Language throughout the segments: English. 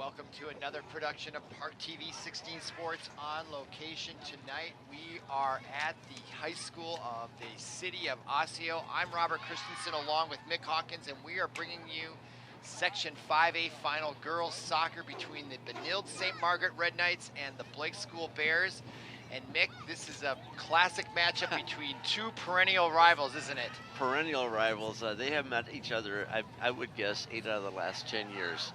welcome to another production of ParkTV 16 Sports on location. Tonight we are at the high school of the city of Osseo. I'm Robert Christensen along with Mick Hawkins, and we are bringing you Section 5A final girls soccer between the Benilde-St. Margaret Red Knights and the Blake School Bears. And Mick, this is a classic matchup between two perennial rivals, isn't it? Perennial rivals. They have met each other, I would guess, 8 out of the last 10 years.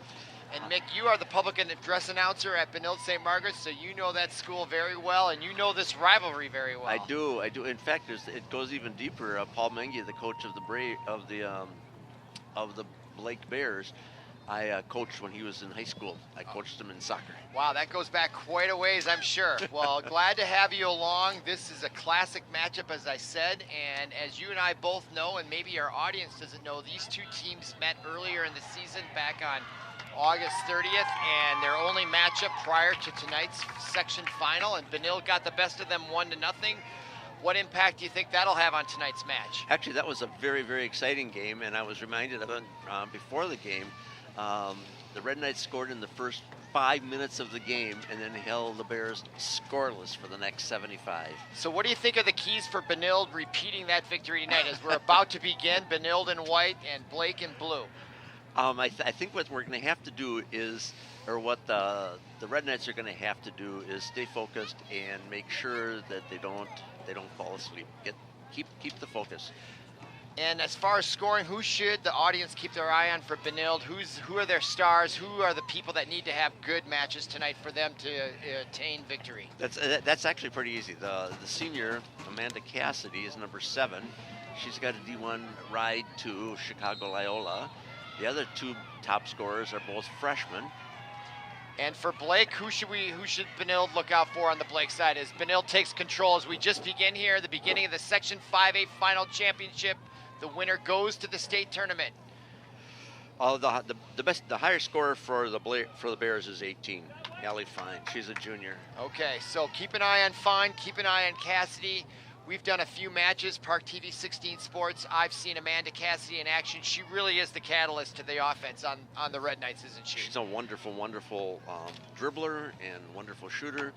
And Mick, you are the public address announcer at Benilde-St. Margaret, so you know that school very well, and you know this rivalry very well. I do. In fact, it goes even deeper. Paul Mengie, the coach of the Blake Bears, I coached when he was in high school. I coached him in soccer. Wow, that goes back quite a ways, I'm sure. Well, glad to have you along. This is a classic matchup, as I said, and as you and I both know, and maybe our audience doesn't know, these two teams met earlier in the season back on August 30th, and their only matchup prior to tonight's section final, and Benilde got the best of them 1-0. What impact do you think that'll have on tonight's match? Actually, that was a very, very exciting game, and I was reminded of it before the game. The Red Knights scored in the first 5 minutes of the game and then held the Bears scoreless for the next 75. So what do you think are the keys for Benilde repeating that victory tonight as we're about to begin, Benilde in white and Blake in blue? I think what we're going to have to do is, or what the Red Knights are going to have to do is stay focused and make sure that they don't fall asleep. Keep the focus. And as far as scoring, who should the audience keep their eye on for Benilde? Who are their stars? Who are the people that need to have good matches tonight for them to attain victory? That's actually pretty easy. The senior, Amanda Cassidy, is number 7. She's got a D1 ride to Chicago Loyola. The other 2 top scorers are both freshmen. And for Blake, who should Benilde look out for on the Blake side as Benilde takes control as we just begin here, the beginning of the Section 5A final championship. The winner goes to the state tournament. The higher scorer for the Bears is 18. Allie Fine. She's a junior. Okay, so keep an eye on Fine, keep an eye on Cassidy. We've done a few matches, ParkTV 16 Sports. I've seen Amanda Cassidy in action. She really is the catalyst to the offense on the Red Knights, isn't she? She's a wonderful dribbler and wonderful shooter,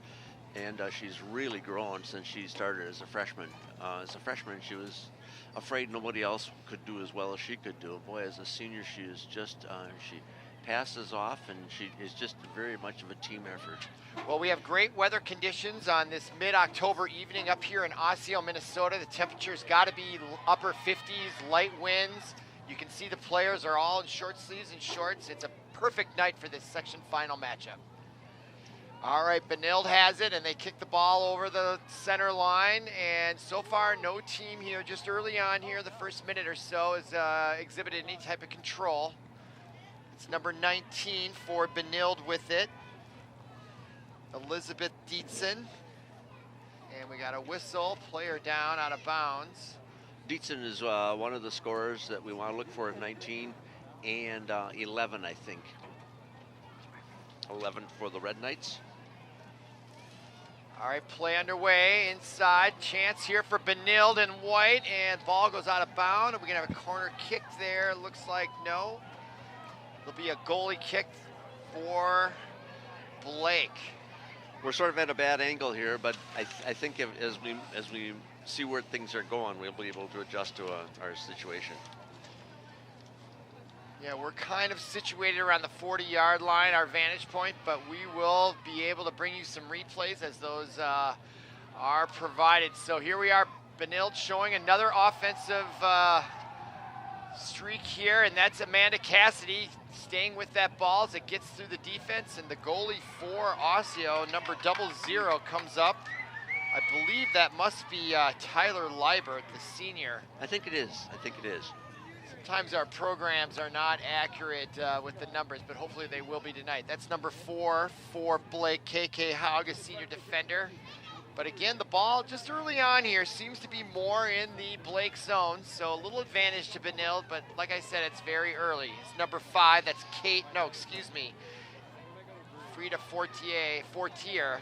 and she's really grown since she started as a freshman. As a freshman, she was afraid nobody else could do as well as she could do. Boy, as a senior, she is just, she passes off, and she is just very much of a team effort. Well, we have great weather conditions on this mid-October evening up here in Osseo, Minnesota. The temperature's got to be upper 50s, light winds. You can see the players are all in short sleeves and shorts. It's a perfect night for this section final matchup. All right, Benilde has it, and they kick the ball over the center line. And so far, no team here, just early on here, the first minute or so, has exhibited any type of control. It's number 19 for Benilde with it, Elizabeth Dietzen. And we got a whistle, player down, out of bounds. Dietzen is one of the scorers that we want to look for at 19 and 11, I think. 11 for the Red Knights. All right, play underway inside. Chance here for Benilde in white, and ball goes out of bounds. Are we gonna have a corner kick there? Looks like no. There'll be a goalie kick for Blake. We're sort of at a bad angle here, but I think as we see where things are going, we'll be able to adjust to our situation. Yeah, we're kind of situated around the 40-yard line, our vantage point, but we will be able to bring you some replays as those are provided. So here we are, Benilde showing another offensive streak here, and that's Amanda Cassidy staying with that ball as it gets through the defense, and the goalie for Osseo, number 00, comes up. I believe that must be Tyler Liebert, the senior. I think it is. Sometimes our programs are not accurate with the numbers, but hopefully they will be tonight. That's number 4 for Blake, KK Haug, a senior defender. But again, the ball just early on here seems to be more in the Blake zone, so a little advantage to Benilde, but like I said, it's very early. It's number 5, that's Frida Fortier.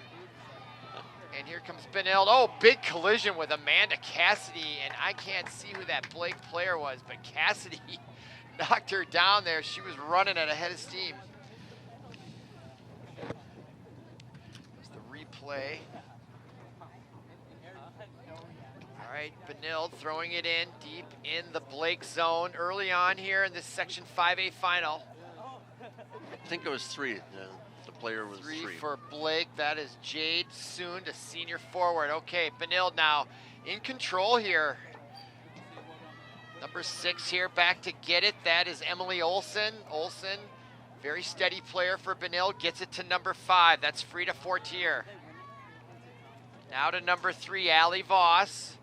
And here comes Benilde. Oh, big collision with Amanda Cassidy, and I can't see who that Blake player was, but Cassidy knocked her down there. She was running at a head of steam. play. All right, Benilde throwing it in deep in the Blake zone early on here in this Section 5A final. I think it was 3. The player was 3. Three for Blake. That is Jade Soon, a senior forward. Okay, Benilde now in control here. Number 6 here, back to get it. That is Emily Olsen. Olsen, very steady player for Benilde, gets it to number 5. That's Frida Fortier. Now to number 3, Allie Voss.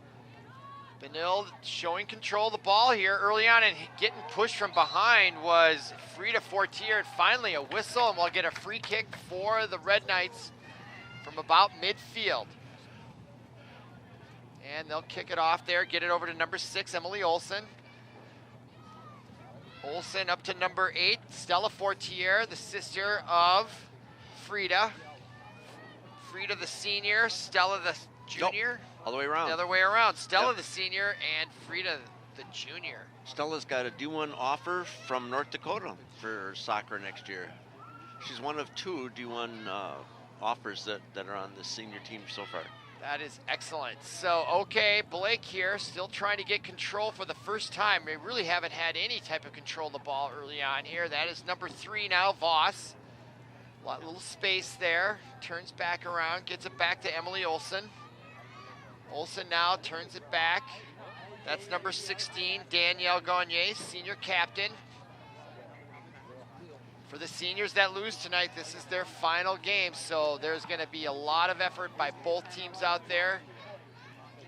Benilde showing control of the ball here early on, and getting pushed from behind was Frida Fortier. And finally a whistle, and we'll get a free kick for the Red Knights from about midfield. And they'll kick it off there, get it over to number 6, Emily Olsen. Olsen up to number 8, Stella Fortier, the sister of Frida. Frida the senior, Stella the junior. Nope. All the way around. The other way around. Stella the senior and Frida the junior. Stella's got a D1 offer from North Dakota for soccer next year. She's one of 2 D1 offers that are on the senior team so far. That is excellent. So, okay, Blake here still trying to get control for the first time. They really haven't had any type of control of the ball early on here. That is number 3 now, Voss. Little space there. Turns back around, gets it back to Emily Olsen. Olsen now turns it back. That's number 16, Danielle Gagne, senior captain. For the seniors that lose tonight, this is their final game, so there's going to be a lot of effort by both teams out there.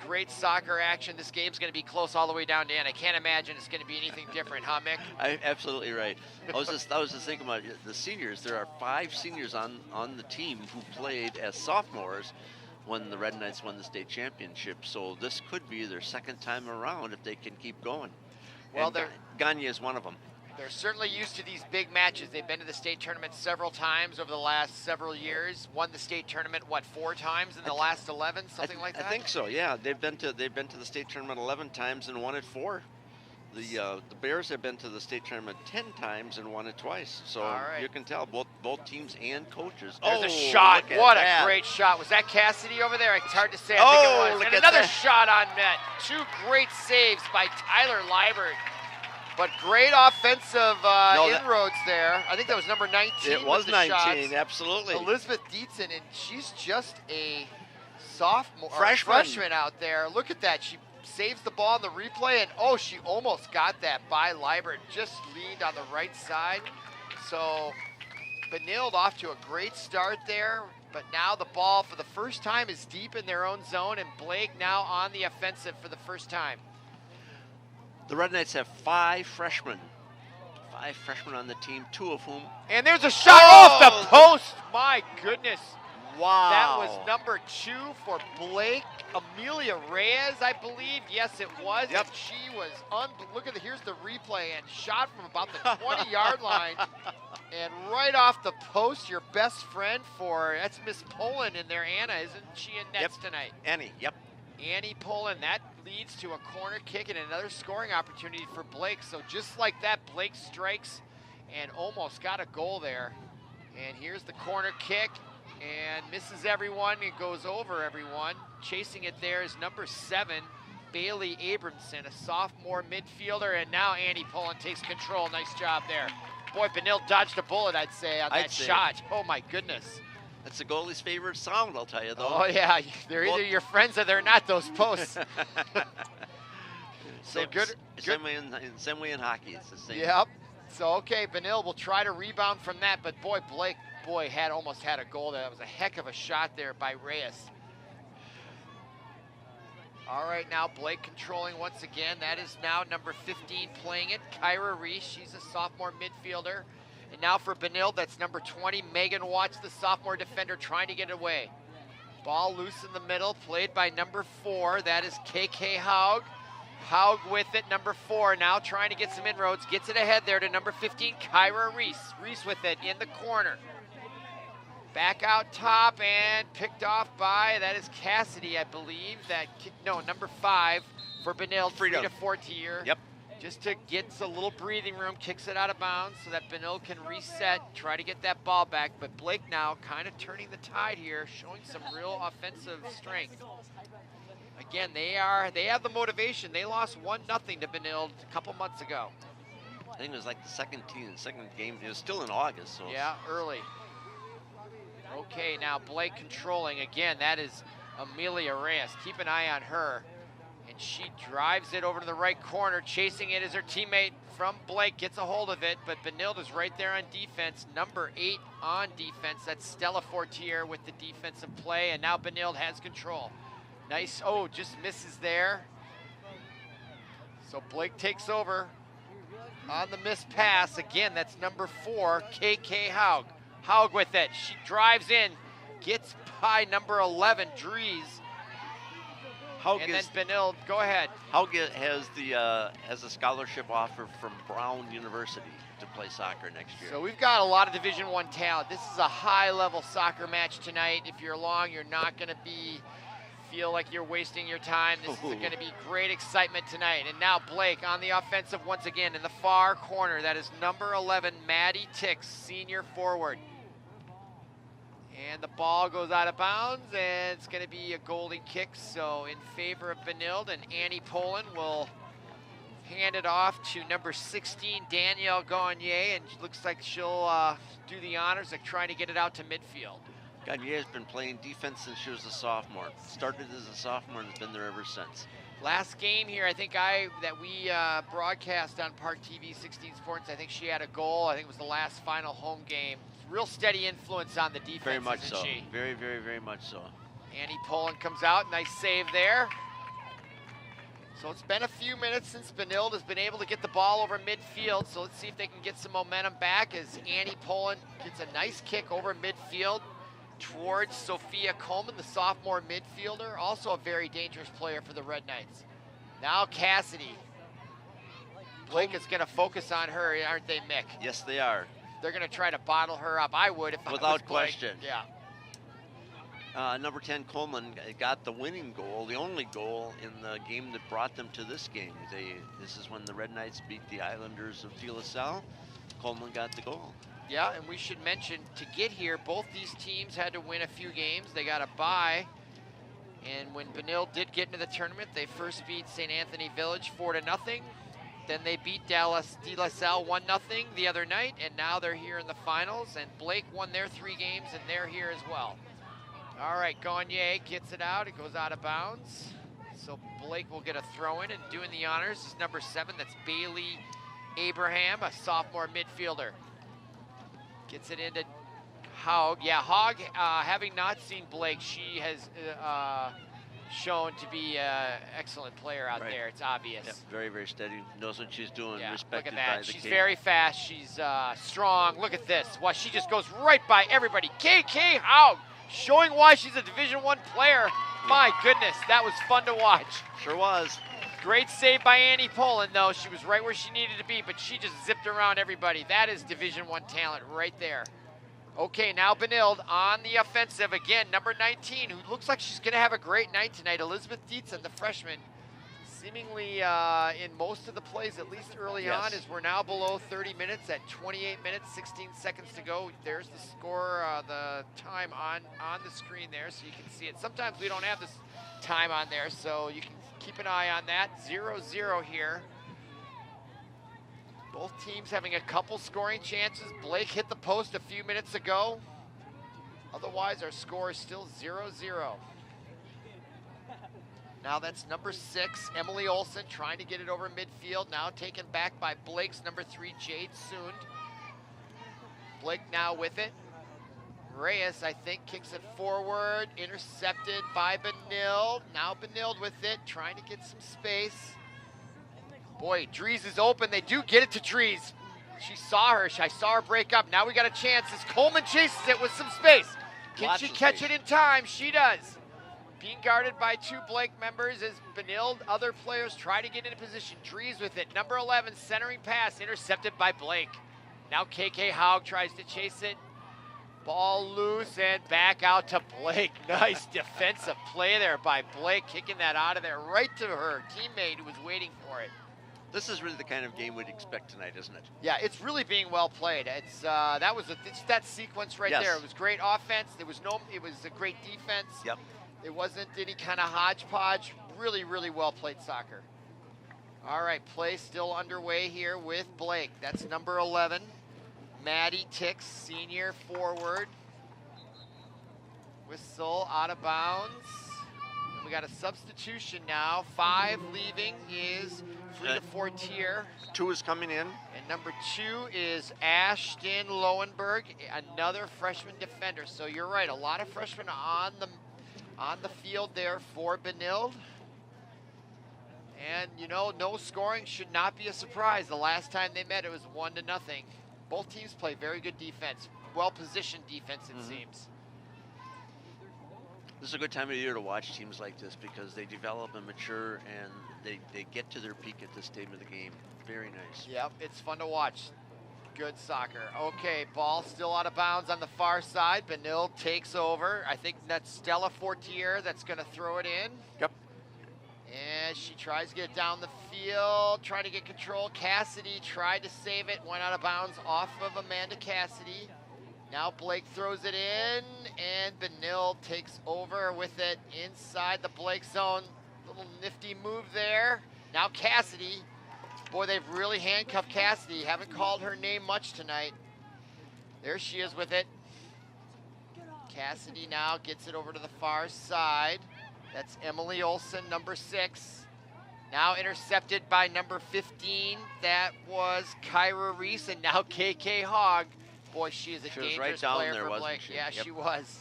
Great soccer action. This game's going to be close all the way down to end. I can't imagine it's going to be anything different, huh, Mick? Absolutely right. I was just thinking about the seniors. There are 5 seniors on the team who played as sophomores when the Red Knights won the state championship. So this could be their second time around if they can keep going. Well, Gagne is one of them. They're certainly used to these big matches. They've been to the state tournament several times over the last several years. Won the state tournament, what, 4 times in the last 11, something like that? I think so. Yeah, they've been to the state tournament 11 times and won it 4. The Bears have been to the state tournament 10 times and won it twice. So you can tell both teams and coaches. There's a shot. What a great shot. Was that Cassidy over there? It's hard to say. I think it was. And another shot on net. 2 great saves by Tyler Liebert. But great offensive inroads there. I think that was number 19. It was 19, shots. Absolutely. Elizabeth Dietzen, and she's just a sophomore, freshman out there. Look at that. She saves the ball in the replay, and she almost got that by Liebert. Just leaned on the right side. So Benilde off to a great start there. But now the ball for the first time is deep in their own zone, and Blake now on the offensive for the first time. The Red Knights have 5 freshmen. 5 freshmen on the team, 2 of whom. And there's a shot off the post. My goodness. Wow. That was number 2 for Blake. Amelia Reyes, I believe. Yes, it was. Yep. And she was, look at here's the replay, and shot from about the 20-yard line. And right off the post, your best friend that's Miss Poland in there, Anna. Isn't she in nets tonight? Annie, yep. Annie Poland, that leads to a corner kick and another scoring opportunity for Blake. So just like that, Blake strikes and almost got a goal there. And here's the corner kick and misses everyone. It goes over everyone. Chasing it there is number 7, Bailey Abramson, a sophomore midfielder. And now Annie Poland takes control. Nice job there. Boy, Benilde dodged a bullet, I'd say, on that shot. Oh, my goodness. That's the goalie's favorite sound, I'll tell you, though. Oh, yeah. They're either your friends or they're not, those posts. So good. Same way in hockey. It's the same. Yep. So, okay, Benilde will try to rebound from that, but boy, Blake, almost had a goal there. That was a heck of a shot there by Reyes. All right, now Blake controlling once again. That is now number 15 playing it, Kyra Reese. She's a sophomore midfielder. And now for Benilde, that's number 20, Megan Watts, the sophomore defender, trying to get it away. Ball loose in the middle, played by number 4. That is KK Haug. Haug with it, number 4, now trying to get some inroads. Gets it ahead there to number 15, Kyra Reese. Reese with it in the corner. Back out top and picked off by, that is Cassidy, I believe. Number 5 for Benilde, Frida Fortier. Yep. just to get a little breathing room, kicks it out of bounds so that Benilde can reset, try to get that ball back. But Blake now kind of turning the tide here, showing some real offensive strength. Again, they have the motivation. They lost 1-0 to Benilde a couple months ago. I think it was like the second game. It was still in August. So. Yeah, early. Okay, now Blake controlling. Again, that is Amelia Reyes. Keep an eye on her. And she drives it over to the right corner. Chasing it is her teammate from Blake. Gets a hold of it, but Benilde is right there on defense. Number 8 on defense. That's Stella Fortier with the defensive play. And now Benilde has control. Nice. Oh, just misses there. So Blake takes over on the missed pass. Again, that's number 4, KK Haug. Haug with it. She drives in. Gets by number 11, Dries. And then Benilde, go ahead. Haug has a scholarship offer from Brown University to play soccer next year. So we've got a lot of Division I talent. This is a high-level soccer match tonight. If you're along, you're not going to feel like you're wasting your time. This is going to be great excitement tonight. And now Blake on the offensive once again in the far corner. That is number 11, Maddie Tix, senior forward. And the ball goes out of bounds, and it's going to be a golden kick. So in favor of Benilde, and Annie Poland will hand it off to number 16, Danielle Gagne, and it looks like she'll do the honors of trying to get it out to midfield. Gagne has been playing defense since she was a sophomore. Started as a sophomore and has been there ever since. Last game here, I think that we broadcast on ParkTV 16 Sports, I think she had a goal. I think it was the last final home game. Real steady influence on the defense, very much isn't so. she? Very, very, very much so. Annie Poland comes out, nice save there. So it's been a few minutes since Benilde has been able to get the ball over midfield. So let's see if they can get some momentum back as Annie Poland gets a nice kick over midfield towards Sophia Coleman, the sophomore midfielder, also a very dangerous player for the Red Knights. Now Cassidy. Blake is going to focus on her, aren't they, Mick? Yes, they are. They're going to try to bottle her up. I would if I was Blake. Without question. Yeah. Number 10, Coleman, got the winning goal, the only goal in the game that brought them to this game. This is when the Red Knights beat the Islanders of De La Salle. Coleman got the goal. Yeah, and we should mention, to get here, both these teams had to win a few games. They got a bye. And when Benilde did get into the tournament, they first beat St. Anthony Village 4-0. Then they beat De La Salle 1-0 the other night, and now they're here in the finals. And Blake won their 3 games, and they're here as well. All right, Gagne gets it out. It goes out of bounds. So Blake will get a throw in, and doing the honors is number 7. That's Bailey Abraham, a sophomore midfielder. Gets it into Haug. Yeah, Haug, having not seen Blake, she has shown to be an excellent player out there. It's obvious. Yep, very, very steady. Knows what she's doing. Yeah, respected look at that. by the She's K. very fast. She's strong. Look at this. Well, she just goes right by everybody. KK Haug, showing why she's a Division I player. My goodness, that was fun to watch. Sure was. Great save by Annie Poland, though. She was right where she needed to be, but she just zipped around everybody. That is Division I talent right there. Okay, now Benilde on the offensive. Again, number 19, who looks like she's going to have a great night tonight. Elizabeth Dietzen, the freshman, seemingly in most of the plays, at least early on, as we're now below 30 minutes at 28 minutes, 16 seconds to go. There's the score, the time on the screen there, so you can see it. Sometimes we don't have this time on there, so you can keep an eye on that. 0-0 here. Both teams having a couple scoring chances. Blake hit the post a few minutes ago. Otherwise, our score is still 0-0. Now that's number 6, Emily Olsen, trying to get it over midfield. Now taken back by Blake's number 3, Jade Sund. Blake now with it. Reyes, I think, kicks it forward. Intercepted by Benilde. Now Benilde with it, trying to get some space. Boy, Dries is open. They do get it to Dries. She saw her. I saw her break up. Now we got a chance as Coleman chases it with some space. Can she catch it in time? She does. Being guarded by 2 Blake members as Benilde, other players try to get into position. Dries with it. Number 11, centering pass, intercepted by Blake. Now KK Haug tries to chase it. Ball loose and back out to Blake. Nice defensive play there by Blake, kicking that out of there right to her teammate who was waiting for it. This is really the kind of game we'd expect tonight, isn't it? Yeah, it's really being well played. It's that sequence right Yes. there. It was great offense. It was a great defense. Yep. It wasn't any kind of hodgepodge. Really, really well played soccer. All right, play still underway here with Blake. That's number 11. Maddie Tix, senior forward. Whistle out of bounds. And we got a substitution now. 5 leaving is Frida Fortier. 2 is coming in. And number 2 is Ashton Lowenberg, another freshman defender. So you're right, a lot of freshmen on the field there for Benilde. And you know, no scoring should not be a surprise. The last time they met, it was 1-0. Both teams play very good defense, well-positioned defense, it seems. This is a good time of year to watch teams like this because they develop and mature, and they get to their peak at this stage of the game. Very nice. Yep, it's fun to watch. Good soccer. Okay, ball still out of bounds on the far side. Benilde takes over. I think that's Stella Fortier that's going to throw it in. Yep. And she tries to get it down the field, trying to get control. Cassidy tried to save it, went out of bounds off of Amanda Cassidy. Now Blake throws it in, and Benilde takes over with it inside the Blake zone. Little nifty move there. Now Cassidy. Boy, they've really handcuffed Cassidy. Haven't called her name much tonight. There she is with it. Cassidy now gets it over to the far side. That's Emily Olson, number 6. Now intercepted by number 15. That was Kyra Reese, and now KK Hogg. Boy, she is a dangerous right down player there, for wasn't Blake. she? Yeah, Yep. she was.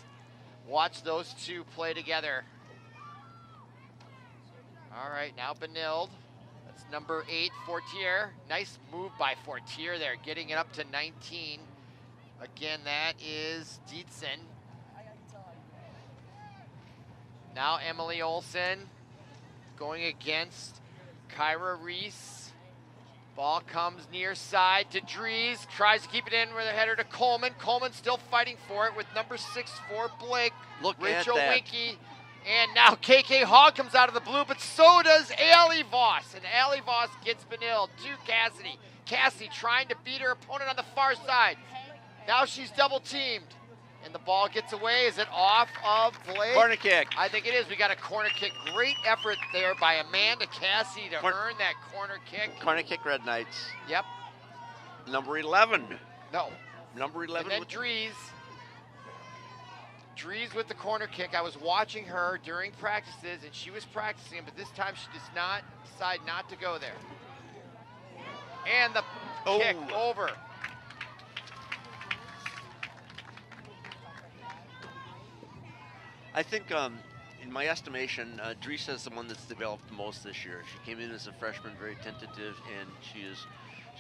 Watch those two play together. All right, now Benilde. That's number 8, Fortier. Nice move by Fortier there, getting it up to 19. Again, that is Dietzen. Now Emily Olson going against Kyra Reese. Ball comes near side to Dries. Tries to keep it in with a header to Coleman. Coleman still fighting for it with number 6 for Blake. Look Rachel at that. Winky. And now KK Hogg comes out of the blue, but so does Allie Voss. And Allie Voss gets Benilde to Cassidy. Cassidy trying to beat her opponent on the far side. Now she's double teamed. And the ball gets away. Is it off of Blake? Corner kick. I think it is. We got a corner kick. Great effort there by Amanda Cassidy to earn that corner kick. Corner kick, Red Knights. Yep. Number 11. No. Number 11. And then Dries. Dries with the corner kick. I was watching her during practices, and she was practicing, but this time she does not decide not to go there. And the kick over. I think, in my estimation, Dries is the one that's developed the most this year. She came in as a freshman, very tentative, and she has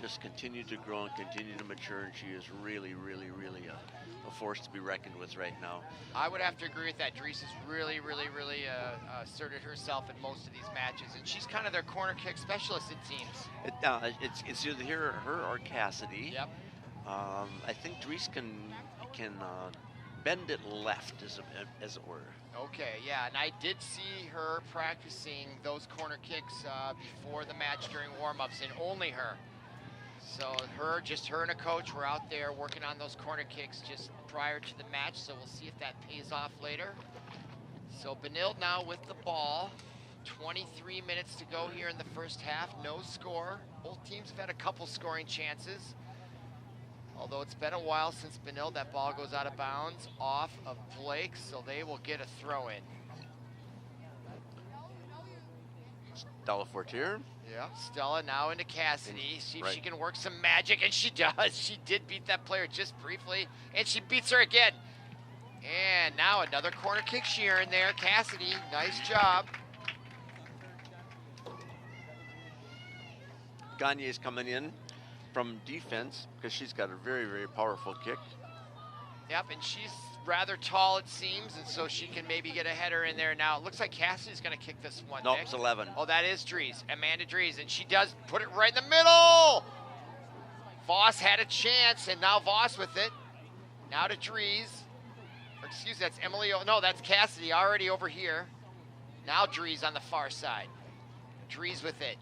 just continued to grow and continue to mature, and she is really, really, really a force to be reckoned with right now. I would have to agree with that. Dries has really, really, really asserted herself in most of these matches, and she's kind of their corner kick specialist, it seems. It's either her or Cassidy. Yep. I think Dries can bend it left, as it were. Okay, yeah, and I did see her practicing those corner kicks before the match during warm-ups, and only her. So just her and a coach were out there working on those corner kicks just prior to the match, so we'll see if that pays off later. So Benilde now with the ball. 23 minutes to go here in the first half, no score. Both teams have had a couple scoring chances. Although it's been a while since Benilde, that ball goes out of bounds off of Blake, so they will get a throw in. Stella Fortier. Yeah, Stella now into Cassidy. See if Right. she can work some magic, and she does. She did beat that player just briefly, and she beats her again. And now another corner kick she earned there. Cassidy, nice job. Gagne's coming in from defense because she's got a very, very powerful kick. Yep, and she's rather tall, it seems, and so she can maybe get a header in there now. It looks like Cassidy's going to kick this one, No, Nick. it's 11. Oh, that is Dries, Amanda Dries, and she does put it right in the middle. Voss had a chance, and now Voss with it. Now to Dries. Or excuse me, that's Emily. No, that's Cassidy already over here. Now Dries on the far side. Dries with it.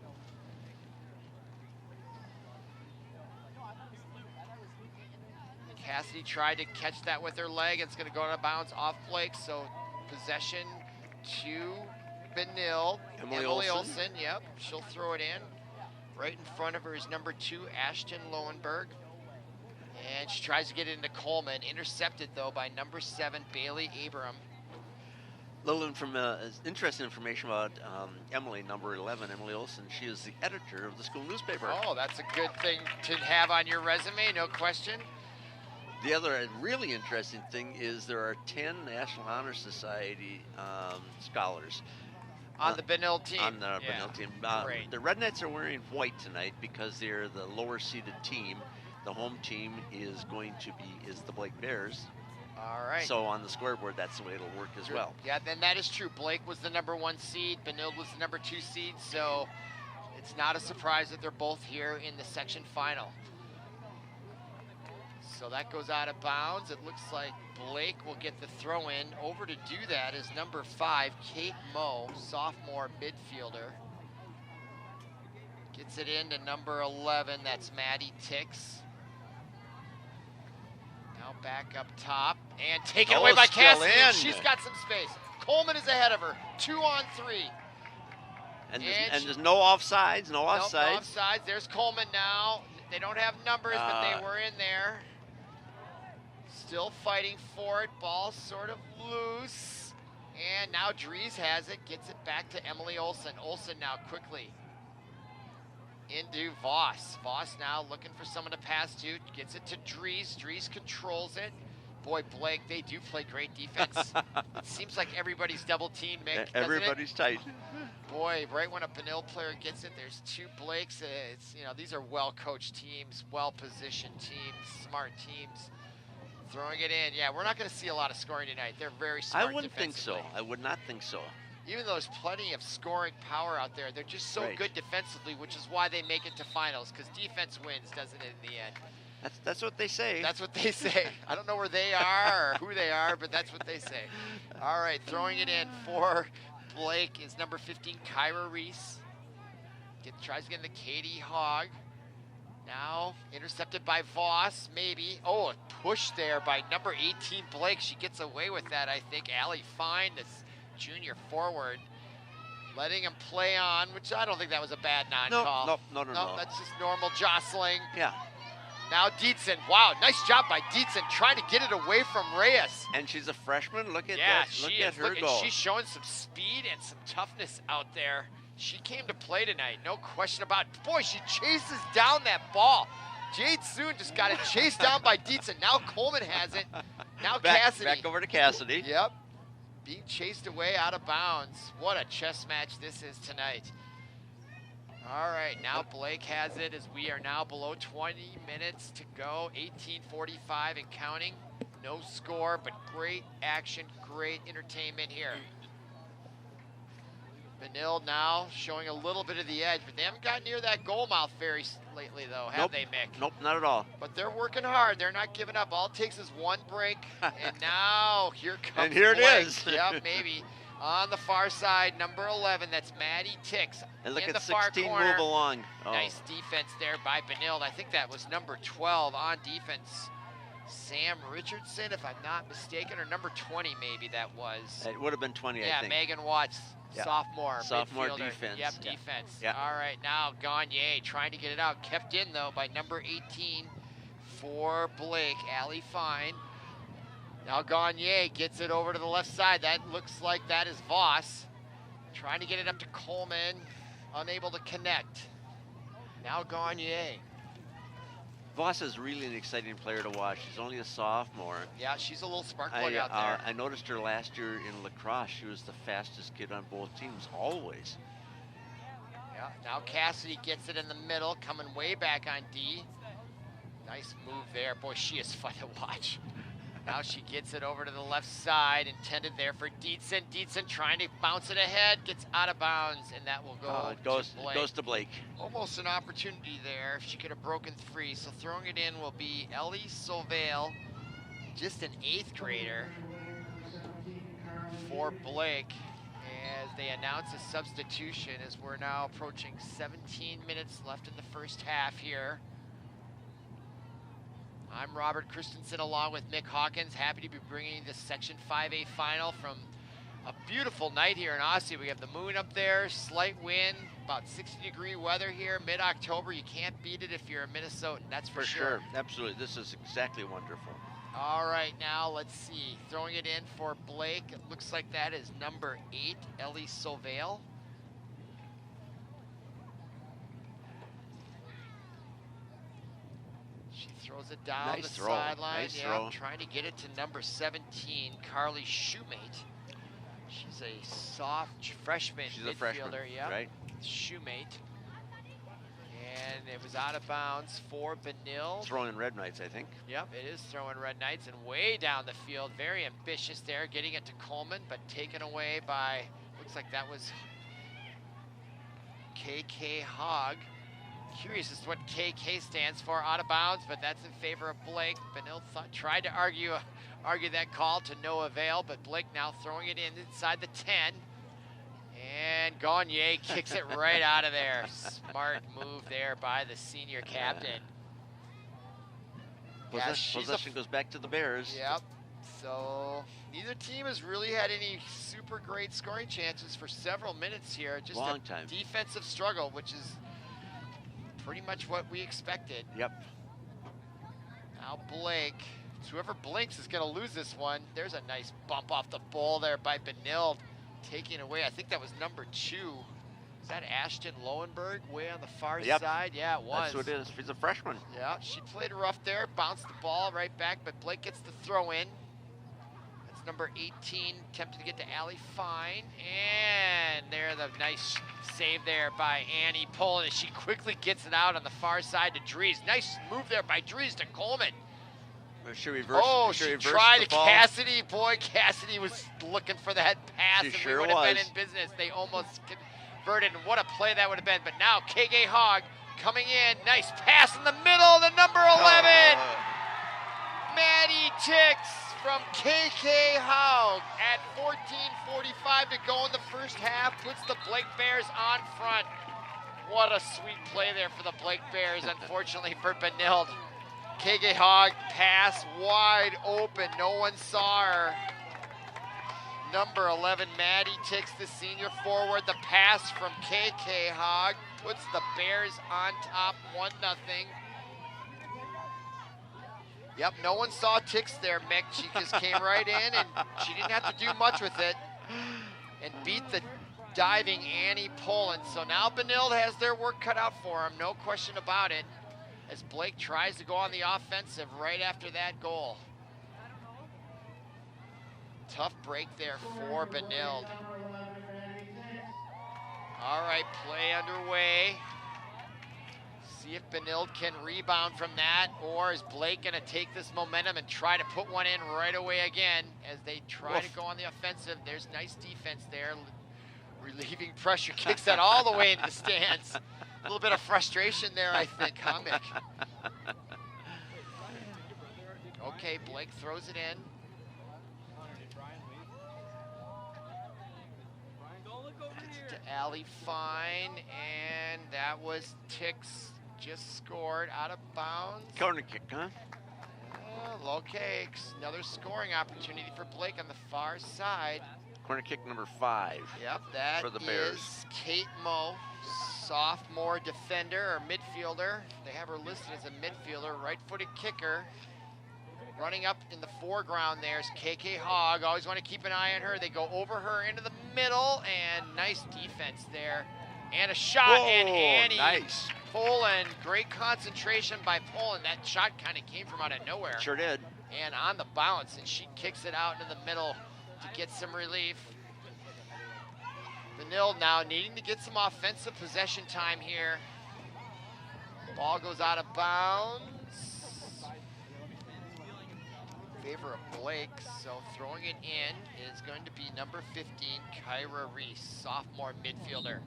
Cassidy tried to catch that with her leg. It's going to go out of bounds off Blake. So possession to Benilde. Emily Olsen. Yep, she'll throw it in. Right in front of her is number 2, Ashton Lowenberg. And she tries to get it into Coleman. Intercepted, though, by number 7, Bailey Abram. Little interesting information about Emily, number 11, Emily Olsen. She is the editor of the school newspaper. Oh, that's a good thing to have on your resume, no question. The other really interesting thing is there are 10 National Honor Society scholars. On the Benilde team. On the Benilde team. Great. The Redknights are wearing white tonight because they're the lower seeded team. The home team is going to be the Blake Bears. All right. So on the scoreboard, that's the way it'll work as well. Yeah, then that is true. Blake was the number 1 seed. Benilde was the number 2 seed. So it's not a surprise that they're both here in the section final. So that goes out of bounds. It looks like Blake will get the throw in. Over to do that is number 5, Kate Moe, sophomore midfielder. Gets it into number 11. That's Maddie Tix. Now back up top and taken away by Cassidy. She's got some space. Coleman is ahead of her. 2 on 3. And there's no offsides, no offsides. Nope, no offsides. There's Coleman now. They don't have numbers, but they were in there. Still fighting for it. Ball sort of loose. And now Dries has it. Gets it back to Emily Olsen. Olsen now quickly into Voss. Voss now looking for someone to pass to. Gets it to Dries. Dries controls it. Boy, Blake, they do play great defense. It seems like everybody's double teamed, Mick. Everybody's tight. Boy, right when a Benilde player gets it, there's 2 Blakes. These are well-coached teams, well-positioned teams, smart teams. Throwing it in. Yeah, we're not going to see a lot of scoring tonight. They're very smart. I wouldn't think so. I would not think so. Even though there's plenty of scoring power out there, they're just so good defensively, which is why they make it to finals, because defense wins, doesn't it, in the end? That's what they say. That's what they say. I don't know where they are or who they are, but that's what they say. All right, throwing it in for Blake is number 15, Kyra Reese. Tries to get into Katie Hogg. Now intercepted by Voss, maybe. Oh, a push there by number 18, Blake. She gets away with that, I think. Allie Fine, this junior forward, letting him play on, which I don't think that was a bad non-call. No. That's just normal jostling. Yeah. Now Dietzen, wow, nice job by Dietzen trying to get it away from Reyes. And she's a freshman. Look at that. Look at her go. She's showing some speed and some toughness out there. She came to play tonight, no question about it. Boy, she chases down that ball. Jade Soon just got it chased down by Dietzen. Now Coleman has it. Now Cassidy. Back over to Cassidy. Yep. Being chased away out of bounds. What a chess match this is tonight. All right, now Blake has it as we are now below 20 minutes to go. 18:45 and counting. No score, but great action, great entertainment here. Benilde now showing a little bit of the edge, but they haven't got near that goal mouth very lately, though, have they, Mick? Nope, not at all. But they're working hard. They're not giving up. All it takes is one break, and now here comes And here Blake. it is. Yep, maybe. On the far side, number 11, that's Maddie Tix. And look in at the far 16 corner. move along. Oh. Nice defense there by Benilde. I think that was number 12 on defense. Sam Richardson, if I'm not mistaken, or number 20 maybe that was. It would have been 20, I think. Yeah, Megan Watts, sophomore Sophomore midfielder. defense. Yep, defense. Yeah. All right, now Gagne trying to get it out. Kept in, though, by number 18 for Blake, Allie Fine. Now Gagne gets it over to the left side. That looks like that is Voss. Trying to get it up to Coleman, unable to connect. Now Gagne. Voss is really an exciting player to watch. She's only a sophomore. Yeah, she's a little spark plug out there. I noticed her last year in lacrosse. She was the fastest kid on both teams, always. Yeah, now Cassidy gets it in the middle, coming way back on D. Nice move there. Boy, she is fun to watch. Now she gets it over to the left side, intended there for Dietzen. Dietzen trying to bounce it ahead, gets out of bounds, and that will go It goes to Blake. Almost an opportunity there if she could have broken free. So throwing it in will be Ellie Solvale, just an 8th grader for Blake, as they announce a substitution as we're now approaching 17 minutes left in the first half here. I'm Robert Christensen along with Mick Hawkins. Happy to be bringing you this Section 5A final from a beautiful night here in Osseo. We have the moon up there, slight wind, about 60-degree weather here, mid-October. You can't beat it if you're a Minnesotan, that's for sure. Absolutely. This is exactly wonderful. All right, now let's see. Throwing it in for Blake. It looks like that is number 8, Ellie Sauvale. She throws it down the sideline. Nice throw. Trying to get it to number 17, Carly Shoemate. She's a soft freshman. She's midfielder, a freshman, right? Shoemate. And it was out of bounds for Benilde. Throwing Red Knights, I think. Yep, it is throwing Red Knights and way down the field. Very ambitious there, getting it to Coleman, but taken away by, looks like that was KK Hogg. Curious as to what KK stands for, out of bounds, but that's in favor of Blake. Benilde tried to argue that call to no avail, but Blake now throwing it in inside the 10. And Gagne kicks it right out of there. Smart move there by the senior captain. Possession goes back to the Bears. Yep. So neither team has really had any super great scoring chances for several minutes here. Just Long a time. defensive struggle, which is pretty much what we expected. Yep. Now Blake, whoever blinks is going to lose this one. There's a nice bump off the ball there by Benilde. Taking away, I think that was number 2. Is that Ashton Lowenberg way on the far side? Yeah, it was. That's what it is. She's a freshman. Yeah, she played rough there, bounced the ball right back, but Blake gets the throw in. That's number 18, attempted to get to Allie Fine. And there, the nice save there by Annie Pullen as she quickly gets it out on the far side to Dries. Nice move there by Dries to Coleman. She reversed. She tried to Cassidy. Boy, Cassidy was looking for that pass, and we would have been in business. They almost converted, and what a play that would have been. But now KK Hogg coming in. Nice pass in the middle, the number 11. Maddie Tix from KK Hogg at 14:45 to go in the first half. Puts the Blake Bears on front. What a sweet play there for the Blake Bears, unfortunately for Benilde. KK Hogg pass wide open, no one saw her. Number 11, Maddie Tix, the senior forward. The pass from KK Hogg puts the Bears on top, 1-0. Yep, no one saw Tix there, Mick. She just came right in, and she didn't have to do much with it. And beat the diving Annie Pullen. So now Benilde has their work cut out for them, no question about it, as Blake tries to go on the offensive right after that goal. Tough break there for Benilde. All right, play underway. See if Benilde can rebound from that, or is Blake gonna take this momentum and try to put one in right away again as they try to go on the offensive. There's nice defense there, relieving pressure, kicks that all the way into the stands. A little bit of frustration there, I think, huh, Mick? Okay, Blake throws it in. Gets it to Allie Fine, and that was Tix, just scored out of bounds. Corner kick, huh? Well, okay, another scoring opportunity for Blake on the far side. Corner kick number 5. Yep, that for the Bears. Is Kate Moe, sophomore defender or midfielder. They have her listed as a midfielder, right-footed kicker. Running up in the foreground there is KK Hogg. Always want to keep an eye on her. They go over her into the middle, and nice defense there. And a shot, and Annie nice. Pullen. Great concentration by Pullen. That shot kind of came from out of nowhere. Sure did. And on the bounce, and she kicks it out into the middle to get some relief. Benilde now needing to get some offensive possession time here. Ball goes out of bounds. In favor of Blake, so throwing it in is going to be number 15, Kyra Reese, sophomore midfielder.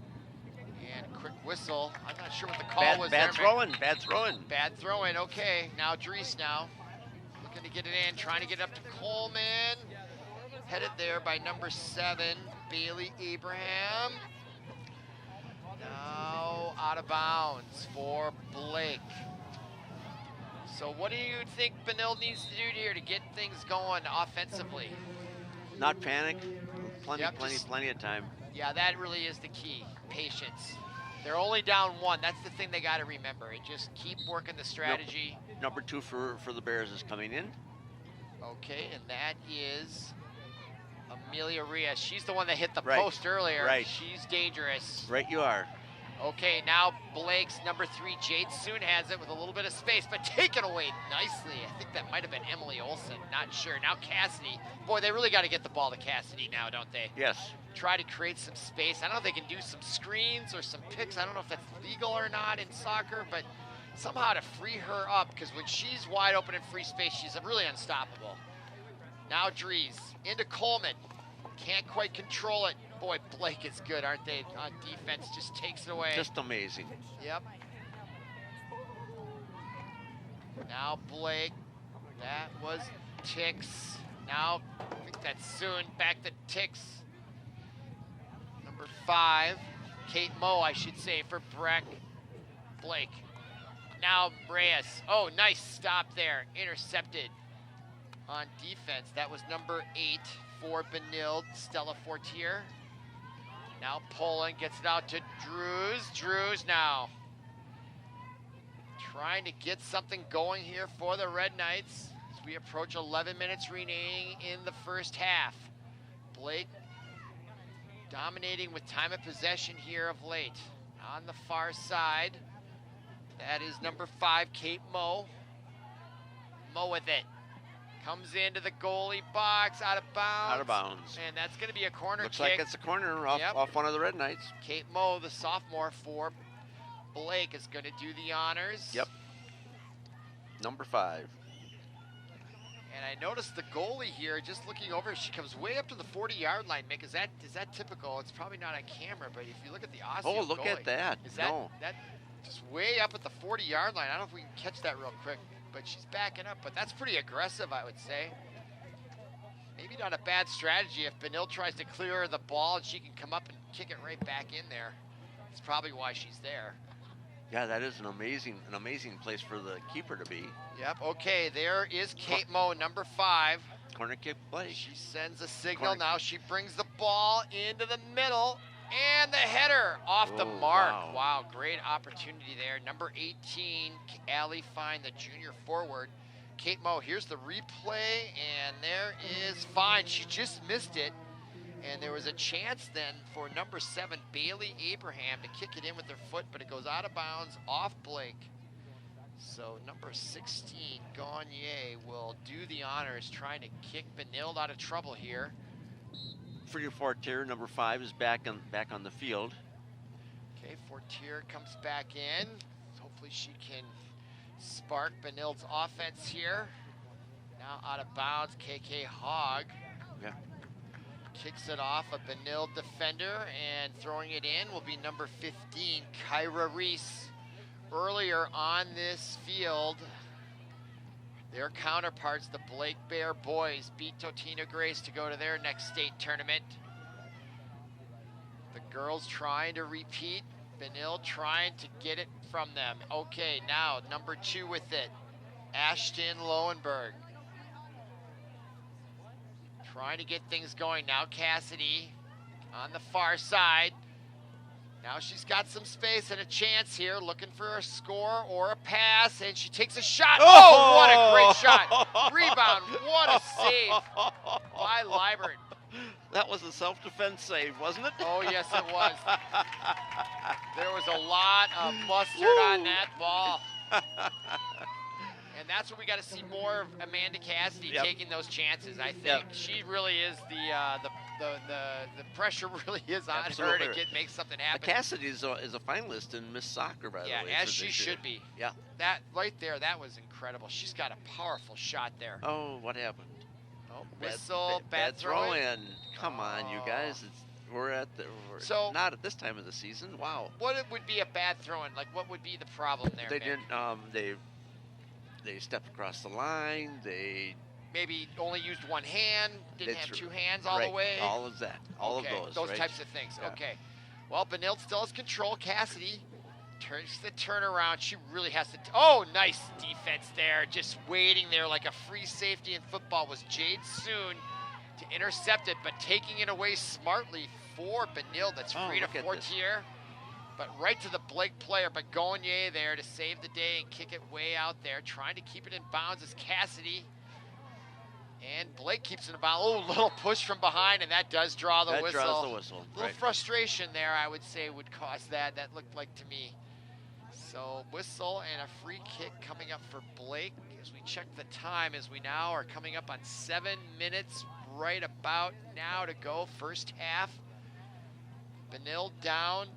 And quick whistle. I'm not sure what the call was there. Bad throwing. Bad throwing, okay. Now Dries now. Looking to get it in, trying to get it up to Coleman. Headed there by number 7, Bailey Abraham. Now out of bounds for Blake. So what do you think Benilde needs to do here to get things going offensively? Not panic. Plenty of time. Yeah, that really is the key. Patience. They're only down 1. That's the thing they got to remember. And just keep working the strategy. Number 2 for the Bears is coming in. Okay, and that is Amelia Rhea. She's the one that hit the post earlier. Right. She's dangerous. Right you are. Okay, now Blake's number 3, Jade Soon has it with a little bit of space, but taken away nicely. I think that might have been Emily Olsen, not sure. Now Cassidy. Boy, they really got to get the ball to Cassidy now, don't they? Yes. Try to create some space. I don't know if they can do some screens or some picks. I don't know if that's legal or not in soccer, but somehow to free her up, because when she's wide open in free space, she's really unstoppable. Now Dries into Coleman. Can't quite control it. Boy, Blake is good, aren't they? On defense, just takes it away. Just amazing. Yep. Now Blake. That was Tix. Now, I think that's Soon. Back to Tix. Number 5. Kate Moe, I should say, for Blake. Now Reyes. Oh, nice stop there. Intercepted on defense. That was number 8 for Benilde, Stella Fortier. Now Poland gets it out to Drews. Drews now trying to get something going here for the Red Knights as we approach 11 minutes remaining in the first half. Blake dominating with time of possession here of late. On the far side, that is number 5, Kate Moe. Moe with it. Comes into the goalie box, out of bounds. Out of bounds. And that's going to be a corner Looks kick. like it's a corner off one of the Red Knights. Kate Moe, the sophomore for Blake, is going to do the honors. Yep. Number 5. And I noticed the goalie here, just looking over, she comes way up to the 40-yard line. Mick, is that typical? It's probably not on camera, but if you look at the Osseo Oh, look goalie, at that. Is that just way up at the 40-yard line? I don't know if we can catch that real quick, but she's backing up. But that's pretty aggressive, I would say. Maybe not a bad strategy if Benilde tries to clear her the ball and she can come up and kick it right back in there. That's probably why she's there. Yeah, that is an amazing place for the keeper to be. Yep, okay, there is Kate Moe, number 5. Corner kick play. She sends a signal. Now she brings the ball into the middle, and the header off the mark. Wow, great opportunity there. Number 18, Allie Fine, the junior forward. Kate Moe, here's the replay, and there is Fine. She just missed it. And there was a chance then for number 7, Bailey Abraham, to kick it in with her foot, but it goes out of bounds off Blake. So number 16, Gagne, will do the honors, trying to kick Benilde out of trouble here. For your Fortier, number 5 is back on the field. Okay, Fortier comes back in. Hopefully she can spark Benilde's offense here. Now out of bounds, KK Hogg. Yeah. Kicks it off a Benilde defender, and throwing it in will be number 15, Kyra Reese. Earlier on this field, their counterparts, the Blake Bear boys, beat Totina Grace to go to their next state tournament. The girls trying to repeat, Benilde trying to get it from them. Okay, now number 2 with it, Ashton Lowenberg. Trying to get things going. Now Cassidy on the far side. Now she's got some space and a chance here, looking for a score or a pass, and she takes a shot. Oh, what a great shot. Rebound, what a save by Liebert. That was a self-defense save, wasn't it? Oh, yes, it was. There was a lot of mustard on that ball. And that's what we got to see more of Amanda Cassidy taking those chances. I think she really is the pressure really is on her to make something happen. Cassidy is a finalist in Miss Soccer, by the way. Yeah, as she should be. Yeah. That right there, that was incredible. She's got a powerful shot there. Oh, what happened? Oh, whistle, bad throw in. Come on, you guys. We're not at this time of the season. Wow. What would be a bad throw in? Like, what would be the problem there? They didn't. They stepped across the line. They maybe only used one hand. Didn't have two hands all the way. All of that. All of those. Those types of things. Yeah. Okay. Well, Benilde still has control. Cassidy the turnaround. She really has to. Oh, nice defense there. Just waiting there like a free safety in football was Jade Soon to intercept it, but taking it away smartly for Benilde. That's free to Fortier. But right to the Blake player, but Gagne there to save the day and kick it way out there. Trying to keep it in bounds is Cassidy. And Blake keeps it in bounds. Oh, little push from behind, and that does draw the whistle. That draws the whistle. A little frustration there, I would say, would cause that. That looked like to me. So whistle and a free kick coming up for Blake as we check the time, as we now are coming up on 7 minutes right about now to go, first half. Benilde down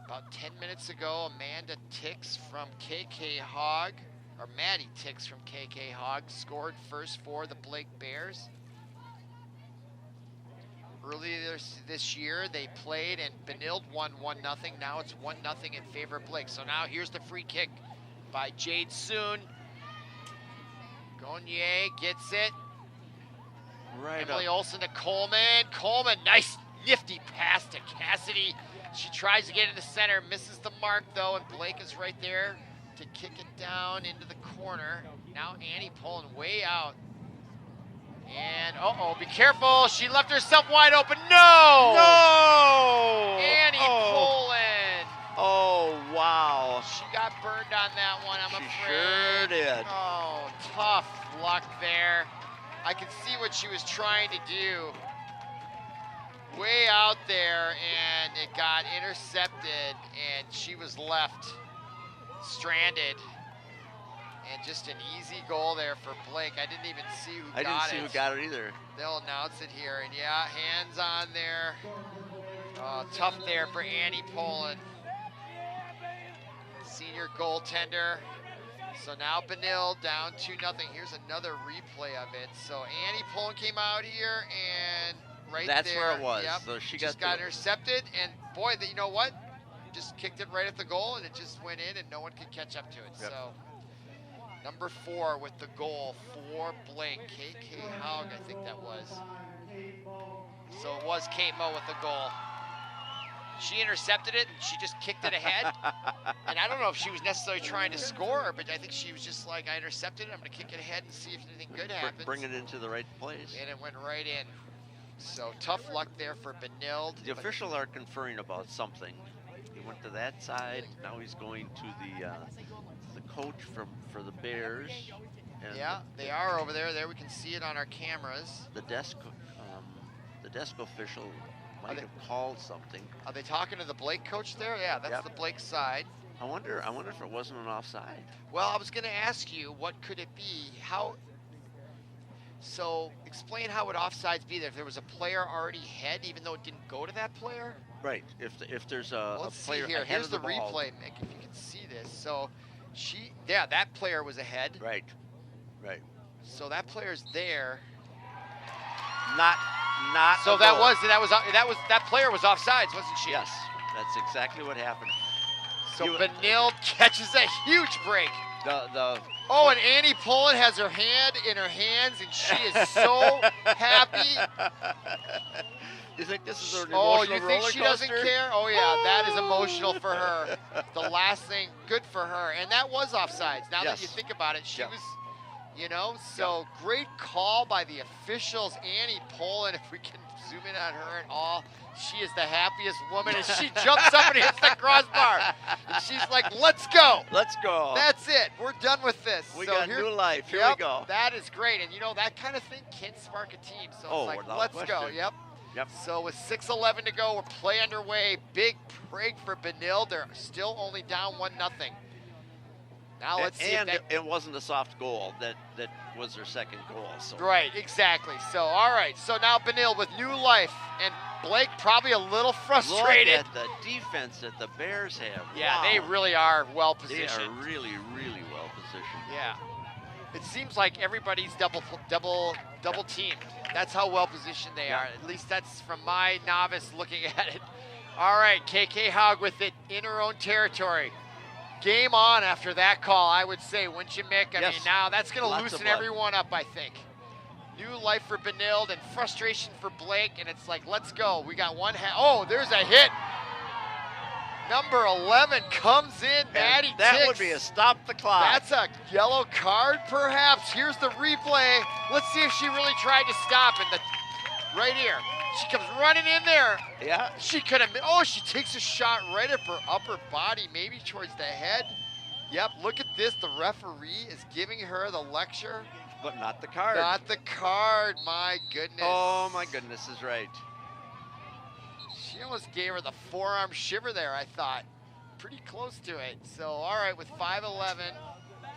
about 10 minutes ago. Amanda Tix from KK Hogg, or Maddie Tix from KK Hogg, scored first for the Blake Bears. Earlier this year, they played and Benilde won 1-0. Now it's 1-0 in favor of Blake. So now here's the free kick by Jade Soon. Gagne gets it. Right Emily up. Olsen to Coleman. Coleman, nice nifty pass to Cassidy. She tries to get in the center, misses the mark though, and Blake is right there to kick it down into the corner. Now Annie pulling way out. And, be careful. She left herself wide open. No! No! Annie Poland. Oh, wow. She got burned on that one, I'm afraid. She sure did. Oh, tough luck there. I can see what she was trying to do. Way out there, and it got intercepted, and she was left stranded. And just an easy goal there for Blake. I didn't even see who got it. I didn't see who got it either. They'll announce it here. And yeah, hands on there. Tough there for Annie Poland. Senior goaltender. So now Benilde down 2-0. Here's another replay of it. So Annie Poland came out here and That's there. where it was. Yep, So she just got intercepted. And boy, you know what? Just kicked it right at the goal and it just went in and no one could catch up to it. Yep. So number 4 with the goal for Blake. KK Hogg, I think that was. So it was Kate Moe with the goal. She intercepted it and she just kicked it ahead. And I don't know if she was necessarily trying to score, but I think she was just like, I intercepted it, I'm gonna kick it ahead and see if anything good happens. Bring it into the right place. And it went right in. So tough luck there for Benilde. The officials are conferring about something. He went to that side, now he's going to the coach for the Bears. And yeah, they are over there. There we can see it on our cameras. The desk official might have called something. Are they talking to the Blake coach there? Yeah, that's the Blake side. I wonder if it wasn't an offside. Well, I was going to ask you, what could it be? So explain how would offsides be there if there was a player already ahead, even though it didn't go to that player? Right. If there's a player see here. ahead Here's of the the ball. replay, Mick, if you can see this. So that player was ahead. Right. Right. So that player's there. Not. So that player was offsides, wasn't she? Yes, that's exactly what happened. So Benilde catches a huge break. Oh, and Annie Poland has her hand in her hands, and she is so happy. You think this is an emotional roller coaster? Oh, you think she doesn't care? Oh, yeah, that is emotional for her. The last thing, good for her. And that was offsides. Now that you think about it, she was, so great call by the officials. Annie Poland, if we can zoom in on her at all, she is the happiest woman, and she jumps up and hits the crossbar. And she's like, let's go. Let's go. That's it. We're done with this. We got new life. Here we go. That is great. And, that kind of thing can spark a team. So it's like, let's go. Yep. So with 6:11 to go, we're play underway. Big break for Benilde. They're still only down 1-0. Now let's see. And it wasn't a soft goal. That was their second goal. So. Right, exactly. So, all right. So now Benilde with new life. And Blake probably a little frustrated. Look at the defense that the Bears have. Yeah, wow. They really are well positioned. They are really, really well positioned. Yeah. It seems like everybody's double teamed. That's how well positioned they are. At least that's from my novice looking at it. All right, KK Hogg with it in her own territory. Game on after that call, I would say, wouldn't you, Mick? I mean, now that's going to loosen everyone up, I think. New life for Benilde and frustration for Blake, and it's like, let's go. We got one. Oh, there's a hit. Number 11 comes in, Maddie That Tix. would be a stop the clock. That's a yellow card, perhaps. Here's the replay. Let's see if she really tried to stop. And right here, she comes running in there. Yeah. She could have. Oh, she takes a shot right at her upper body, maybe towards the head. Yep. Look at this. The referee is giving her the lecture, but not the card. Not the card. My goodness. Oh my goodness is right. She almost gave her the forearm shiver there, I thought. Pretty close to it. So, all right, with 5:11,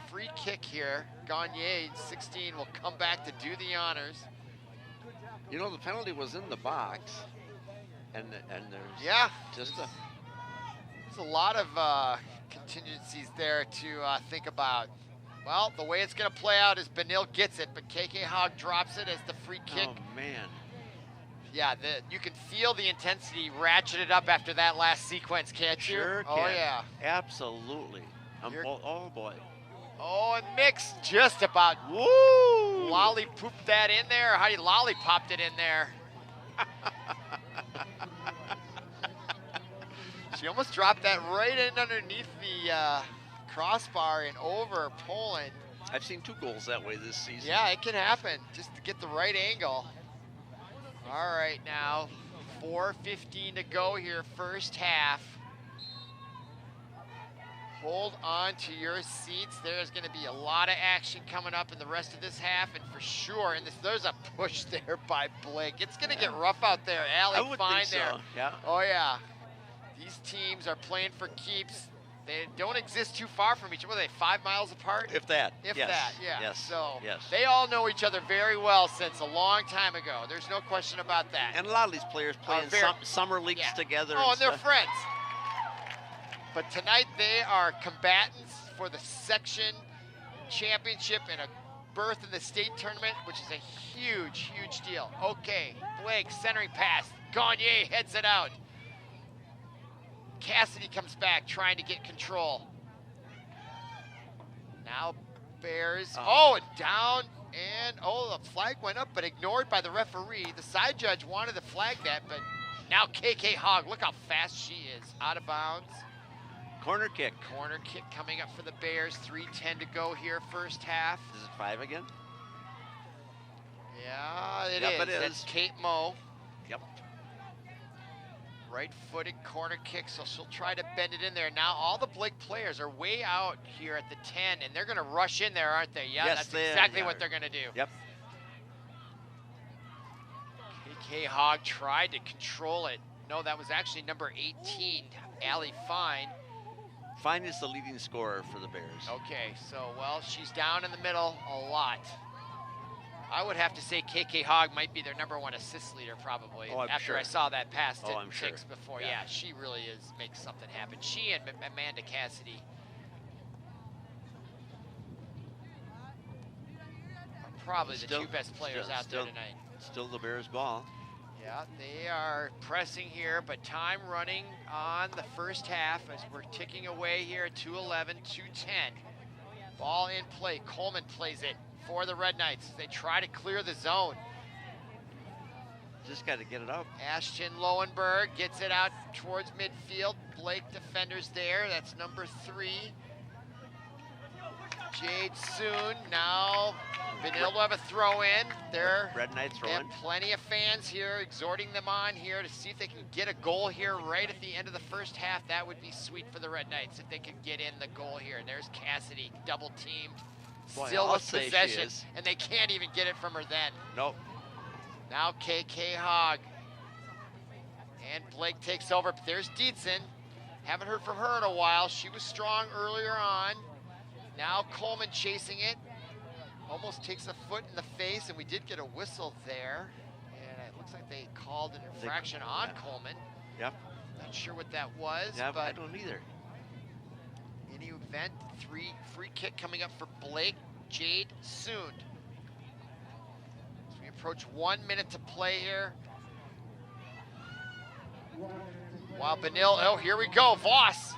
free kick here. Gagne, 16, will come back to do the honors. You know, the penalty was in the box, and there's just a... There's a lot of contingencies there to think about. Well, the way it's going to play out is Benilde gets it, but KK Hogg drops it as the free kick. Oh, man. Yeah, you can feel the intensity ratcheted up after that last sequence, can't you? Sure can. Oh, yeah. Absolutely. Oh, boy. Oh, and Mix just about woo! Lolly pooped that in there. How do you lolly popped it in there? She almost dropped that right in underneath the crossbar and over Poland. I've seen 2 goals that way this season. Yeah, it can happen, just to get the right angle. All right, now 4:15 to go here, first half. Hold on to your seats. There's going to be a lot of action coming up in the rest of this half, and for sure, there's a push there by Blake. It's going to get rough out there. Allie fine there. So. Yeah. Oh yeah, these teams are playing for keeps. They don't exist too far from each other. What are they, 5 miles apart? If that. If yes. that, yeah. Yes. So yes. They all know each other very well since a long time ago. There's no question about that. And a lot of these players play in summer leagues together. Oh, and they're friends. But tonight they are combatants for the section championship and a berth in the state tournament, which is a huge, huge deal. Okay, Blake, centering pass. Gagne heads it out. Cassidy comes back, trying to get control. Now Bears, and down, and the flag went up, but ignored by the referee. The side judge wanted to flag that, but now KK Hogg, look how fast she is, out of bounds. Corner kick. Corner kick coming up for the Bears, 3:10 to go here, first half. Is it 5 again? Yeah, it yep, is. It is. That's Kate Moe. Yep. Right-footed corner kick, so she'll try to bend it in there. Now all the Blake players are way out here at the 10, and they're going to rush in there, aren't they? Yeah, yes, that's exactly what they're going to do. Yep. KK Hogg tried to control it. No, that was actually number 18, Allie Fine. Fine is the leading scorer for the Bears. Okay, so, well, she's down in the middle a lot. I would have to say KK Hogg might be their #1 assist leader probably. After I saw that pass to Tix before. Yeah, she really makes something happen. She and Amanda Cassidy are probably the 2 best players out there tonight. Still the Bears ball. Yeah, they are pressing here, but time running on the first half as we're ticking away here at 2:11, 2:10. Ball in play. Coleman plays it for the Red Knights. They try to clear the zone. Just got to get it up. Ashton Lowenberg gets it out towards midfield. Blake defenders there. That's number 3. Jade Soon. Now Benilde will have a throw in. Red Knights throw in. Plenty of fans here exhorting them on here to see if they can get a goal here right at the end of the first half. That would be sweet for the Red Knights if they could get in the goal here. And there's Cassidy, double teamed. Still with possession, and they can't even get it from her then. Nope. Now KK Hogg. And Blake takes over, but there's Dietzen. Haven't heard from her in a while. She was strong earlier on. Now Coleman chasing it. Almost takes a foot in the face, and we did get a whistle there. And it looks like they called an infraction on Coleman. Yep. Not sure what that was, yeah, but I don't either. Any event, free kick coming up for Blake. Jade Soon. As we approach 1 minute to play here. While Benilde, here we go, Voss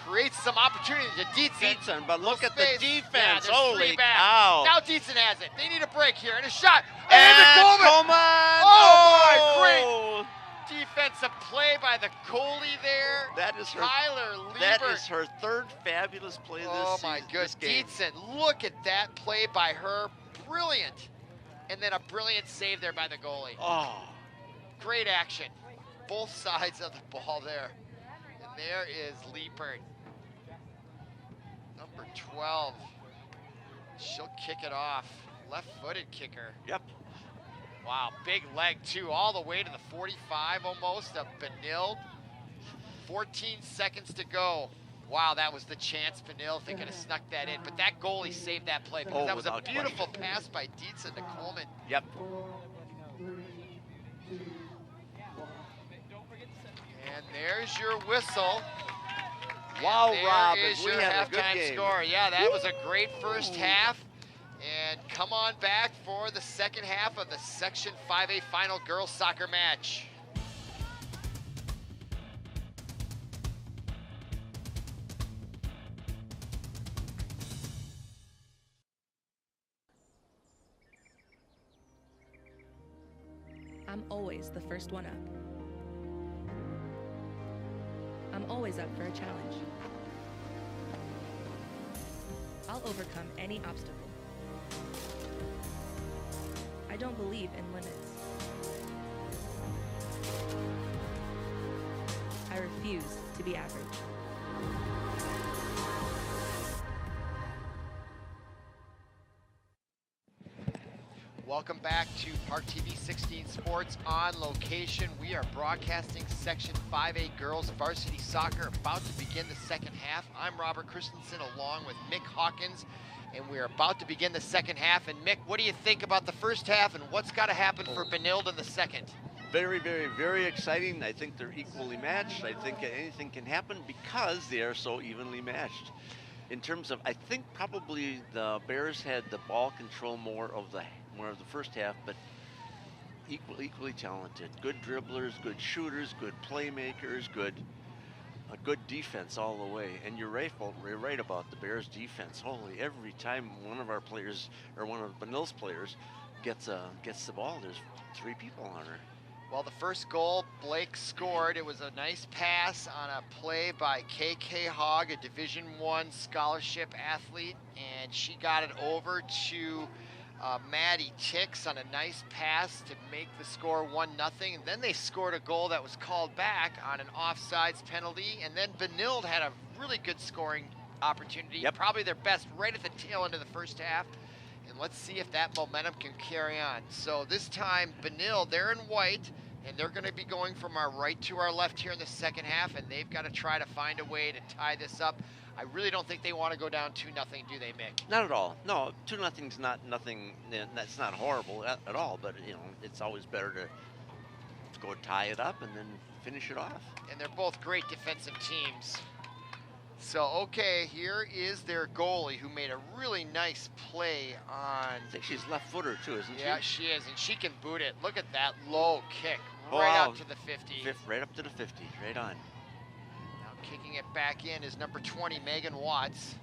creates some opportunity to Dietzen. But look at the defense. Yeah, holy cow. Now Dietzen has it. They need a break here, and a shot. And Coleman. Coleman. Oh, my, great defense defensive play by the goalie there. That is her. Tyler Liebert. That is her third fabulous play oh this my season. goodness. This game. Dietzen, look at that play by her. Brilliant. And then a brilliant save there by the goalie. Oh. Great action. Both sides of the ball there. And there is Liebert. Number 12. She'll kick it off. Left-footed kicker. Yep. Wow, big leg too, all the way to the 45 almost of Benilde. 14 seconds to go. Wow, that was the chance, Benilde, if they could have snuck that in. But that goalie saved that play because that was a beautiful pass by Dietzen to Coleman. Yep. And there's your whistle. Wow, Rob, there is we your had a good halftime game. score. Yeah, that was a great first half. And come on back for the second half of the Section 5A final girls soccer match. I'm always the first one up. I'm always up for a challenge. I'll overcome any obstacle. I don't believe in limits. I refuse to be average. Welcome back to ParkTV 16 Sports on location. We are broadcasting Section 5A Girls Varsity Soccer, about to begin the second half. I'm Robert Christensen along with Mick Hawkins, and we're about to begin the second half. And Mick, what do you think about the first half and what's got to happen for Benilde in the second? Very, very, very exciting. I think they're equally matched. I think anything can happen because they are so evenly matched. In terms of, I think probably the Bears had the ball control more of the first half, but equally talented. Good dribblers, good shooters, good playmakers, a good defense all the way. And you're right about the Bears defense. Holy, every time one of our players or one of Benilde's players gets the ball, there's 3 people on her. Well, the first goal, Blake scored. It was a nice pass on a play by KK Hogg, a Division I scholarship athlete, and she got it over to Maddie Tix on a nice pass to make the score 1-0. And then they scored a goal that was called back on an offsides penalty. And then Benilde had a really good scoring opportunity, Yep. probably their best right at the tail end of the first half. And let's see if that momentum can carry on. So this time, Benilde, they're in white, and they're going to be going from our right to our left here in the second half, and they've got to try to find a way to tie this up. I really don't think they want to go down 2-0, do they, Mick? Not at all. No, 2-0's not nothing. That's not horrible at all. But you know, it's always better to go tie it up and then finish it off. And they're both great defensive teams. So, okay, here is their goalie who made a really nice play on... I think she's left footer too, isn't she? Yeah, she is, and she can boot it. Look at that low kick right up to the 50. Right up to the 50, right on. Now kicking it back in is number 20, Megan Watts.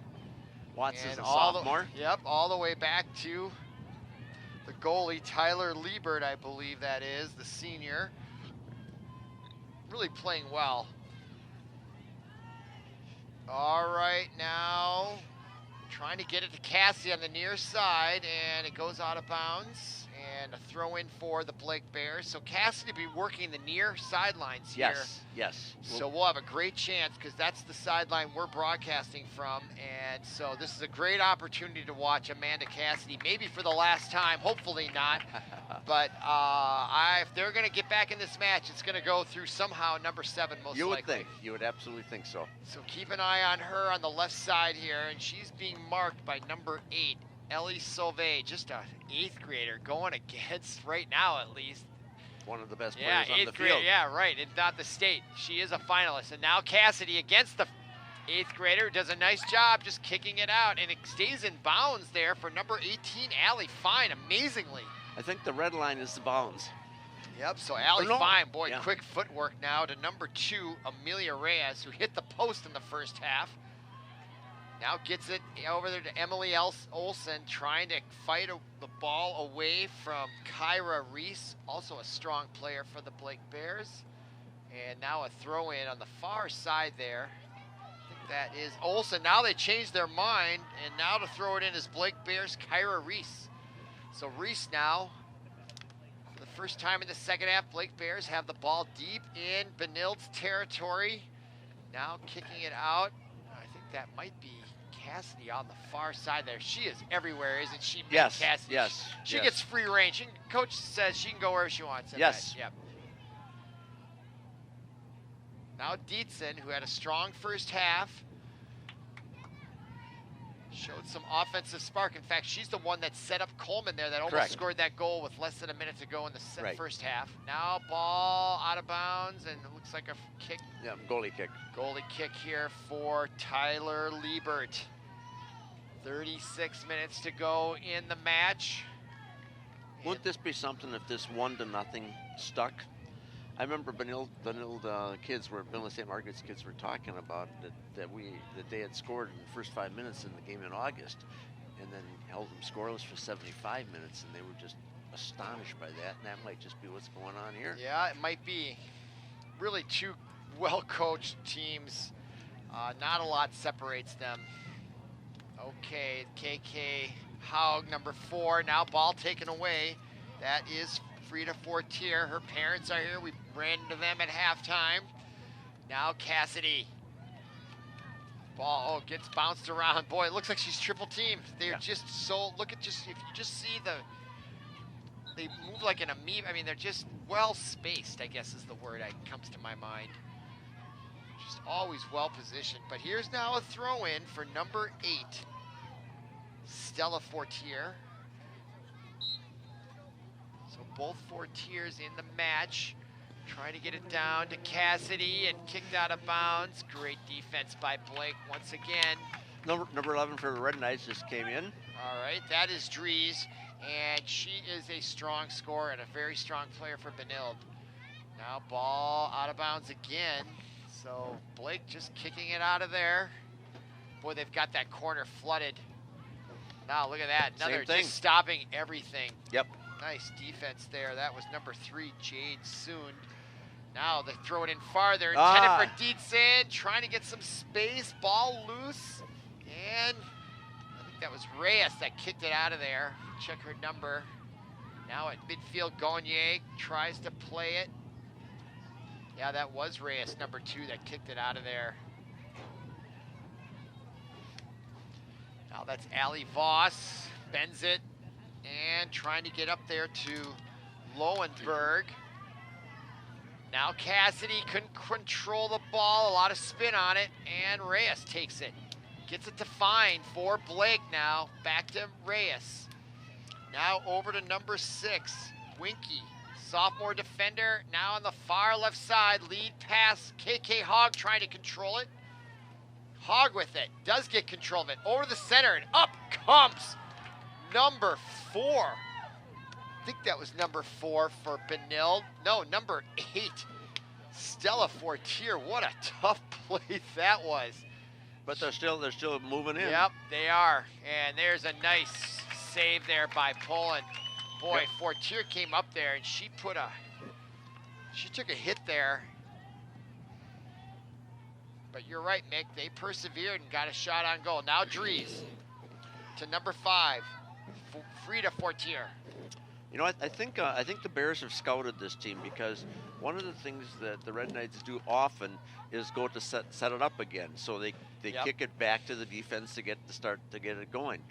Watts and is a sophomore. Yep, all the way back to the goalie, Tyler Liebert, I believe that is, the senior. Really playing well. All right, now trying to get it to Cassie on the near side, and it goes out of bounds, and a throw in for the Blake Bears. So Cassie to be working the near sidelines here. Yes. So we'll have a great chance because that's the sideline we're broadcasting from, and so this is a great opportunity to watch Amanda Cassidy, maybe for the last time, hopefully not. But if they're going to get back in this match, it's going to go through somehow number 7 most likely. You would think. You would absolutely think so. So keep an eye on her on the left side here, and she's being marked by number 8, Ellie Sauvé, just an 8th grader going against, right now at least, one of the best players on the grade, field. yeah, right, and not the state. She is a finalist, and now Cassidy against the 8th grader who does a nice job just kicking it out, and it stays in bounds there for number 18, Allie Fine, amazingly. I think the red line is the bounds. Yep, so Allie no. Fine, boy, Yeah. quick footwork now to number 2, Amelia Reyes, who hit the post in the first half. Now gets it over there to Emily Olsen, trying to fight the ball away from Kyra Reese, also a strong player for the Blake Bears. And now a throw in on the far side there. I think that is Olsen. Now they changed their mind, and now to throw it in is Blake Bears, Kyra Reese. So Reese now, for the first time in the second half, Blake Bears have the ball deep in Benilde's territory. Now kicking it out. I think that might be Cassidy on the far side there. She is everywhere, isn't she? Yes, Cassidy? yes. She yes. gets free range. Coach says she can go wherever she wants. Yes. Yep. Now Dietzen, who had a strong first half, showed some offensive spark. In fact, she's the one that set up Coleman there that almost Correct. scored that goal with less than a minute to go in the Right. first half. Now ball out of bounds, and it looks like a kick. Yeah, goalie kick. Goalie kick here for Tyler Liebert. 36 minutes to go in the match. Wouldn't this be something if this 1-0 stuck? I remember Benilde kids were Benilde-St. Margaret's kids were talking about that they had scored in the first 5 minutes in the game in August, and then held them scoreless for 75 minutes, and they were just astonished by that. And that might just be what's going on here. Yeah, it might be. Really, two well-coached teams. Not a lot separates them. Okay, KK Haug, number 4. Now ball taken away. That is Frida Fortier. Her parents are here. We ran into them at halftime. Now Cassidy. Ball gets bounced around. Boy, it looks like she's triple teamed. They're just so, look at if you just see they move like an amoeba. I mean, they're just well spaced, I guess is the word that comes to my mind. Just always well positioned. But here's now a throw in for number 8, Stella Fortier. So both Fortiers in the match, trying to get it down to Cassidy and kicked out of bounds. Great defense by Blake once again. Number 11 for the Red Knights just came in. All right, that is Dries, and she is a strong scorer and a very strong player for Benilde. Now ball out of bounds again. So Blake just kicking it out of there. Boy, they've got that corner flooded. Now look at that, another just stopping everything. Yep. Nice defense there. That was number 3, Jade Soon. Now they throw it in farther. Intended for Dietzen, trying to get some space. Ball loose. And I think that was Reyes that kicked it out of there. Check her number. Now at midfield, Gagne tries to play it. Yeah, that was Reyes, number 2, that kicked it out of there. Now that's Allie Voss, bends it, and trying to get up there to Lowenberg. Now Cassidy couldn't control the ball, a lot of spin on it, and Reyes takes it. Gets it defined for Blake now, back to Reyes. Now over to number 6, Winky. Sophomore defender, now on the far left side, lead pass, KK Haug trying to control it. Haug with it, does get control of it, over the center, and up comes number 4. I think that was number 4 for Benilde. No, number 8, Stella Fortier. What a tough play that was. But they're still moving in. Yep, they are. And there's a nice save there by Poland. Boy, Fortier came up there and she took a hit there. But you're right, Mick. They persevered and got a shot on goal. Now Dries to number 5, Frida Fortier. You know, I think the Bears have scouted this team because one of the things that the Red Knights do often is go to set it up again. So they kick it back to the defense to get it going.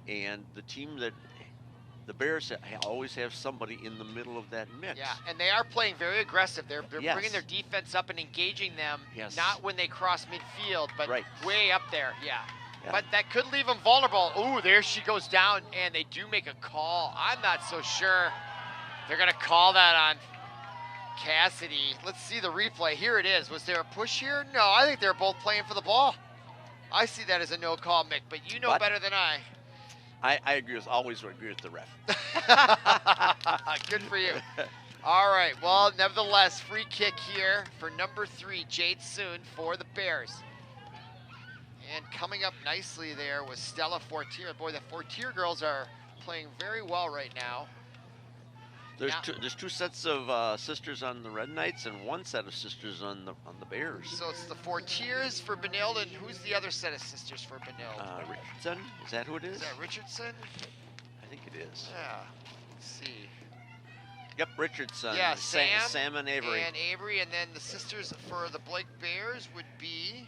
And the Bears always have somebody in the middle of that mix. Yeah, and they are playing very aggressive. They're bringing their defense up and engaging them, not when they cross midfield, but way up there, yeah. But that could leave them vulnerable. Ooh, there she goes down, and they do make a call. I'm not so sure they're going to call that on Cassidy. Let's see the replay. Here it is. Was there a push here? No, I think they're both playing for the ball. I see that as a no call, Mick, but you know better than I. I always agree with the ref. Good for you. All right, well, nevertheless, free kick here for number 3, Jade Soon for the Bears. And coming up nicely there was Stella Fortier. Boy, the Fortier girls are playing very well right now. There's two sets of sisters on the Red Knights and one set of sisters on the Bears. So it's the 4 tiers for Benilde, and who's the other set of sisters for Benilde? Richardson, is that who it is? Is that Richardson? I think it is. Yeah. Let's see. Yep, Richardson. Yeah, Sam and Avery. And then the sisters for the Blake Bears would be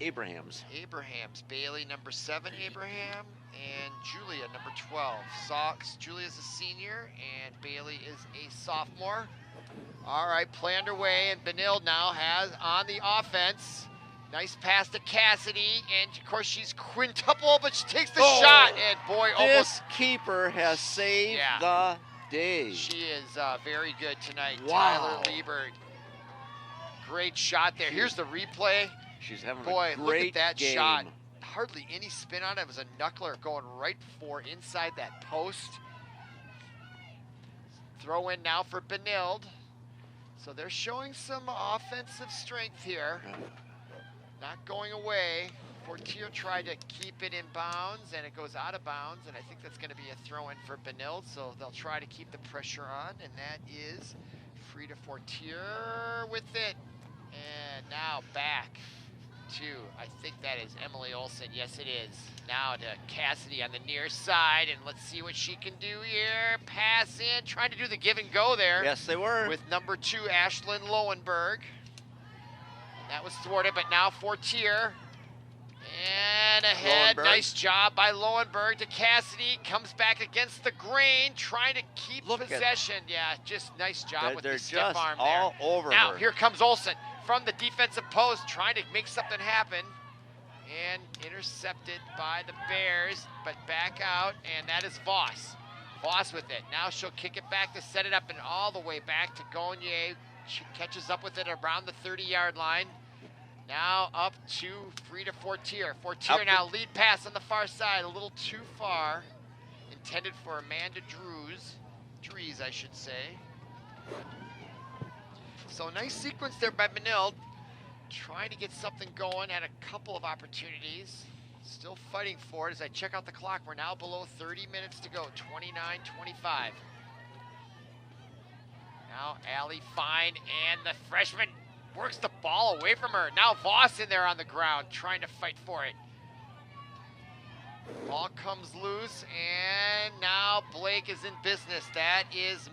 Abrahams. Bailey, number 7, Abraham, and Julia, number 12. Julia's a senior, and Bailey is a sophomore. All right, play underway, and Benilde now has on the offense. Nice pass to Cassidy, and of course she's quintuple, but she takes the shot, and boy, this keeper has saved the day. She is very good tonight. Wow. Tyler Liebert. Great shot there. Here's the replay. She's having Boy, a great look at that game. shot. Hardly any spin on it. It was a knuckler going right before inside that post. Throw in now for Benilde. So they're showing some offensive strength here. Not going away. Fortier tried to keep it in bounds, and it goes out of bounds, and I think that's going to be a throw-in for Benilde, so they'll try to keep the pressure on, and that is Frida Fortier with it. And now back to, I think that is Emily Olsen. Yes, it is. Now to Cassidy on the near side, and let's see what she can do here. Pass in, trying to do the give and go there. Yes, they were. With number 2, Ashlyn Lowenberg. That was thwarted, but now Fortier. And ahead, nice job by Lowenberg to Cassidy. Comes back against the grain, trying to keep possession. Yeah, just nice job with the stiff arm there. All over now, her. Here comes Olsen from the defensive post, trying to make something happen. And intercepted by the Bears, but back out, and that is Voss. Voss with it. Now she'll kick it back to set it up and all the way back to Gonier. She catches up with it around the 30-yard line. Now up to Frida Fortier. Fortier now lead pass on the far side, a little too far. Intended for Amanda Drees, I should say. So nice sequence there by Benilde. Trying to get something going, at a couple of opportunities. Still fighting for it as I check out the clock. We're now below 30 minutes to go, 29-25. Now Allie Fine, and the freshman works the ball away from her. Now Voss in there on the ground, trying to fight for it. Ball comes loose, and now Blake is in business. That is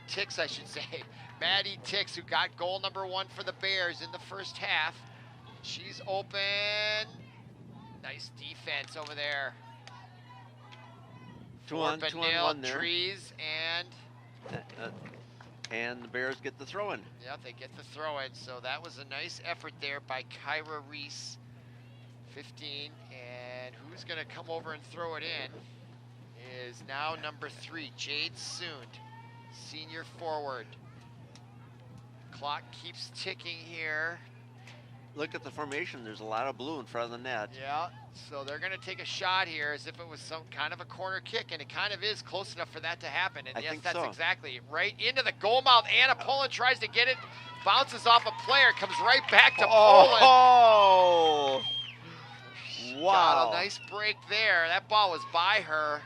Tix, I should say. Maddie Tix, who got goal number 1 for the Bears in the first half. She's open. Nice defense over there. 2-on-1 there. Trees, and the Bears get the throw-in. Yeah, they get the throw-in. So that was a nice effort there by Kyra Reese, 15. And who's going to come over and throw it in is now number 3, Jade Soond, senior forward. Clock keeps ticking here. Look at the formation. There's a lot of blue in front of the net. Yeah, so they're going to take a shot here as if it was some kind of a corner kick, and it kind of is close enough for that to happen. And yes, that's exactly it. Right into the goal mouth. Anna Poland tries to get it, bounces off a player, comes right back to Poland. Oh, wow. Got a nice break there. That ball was by her.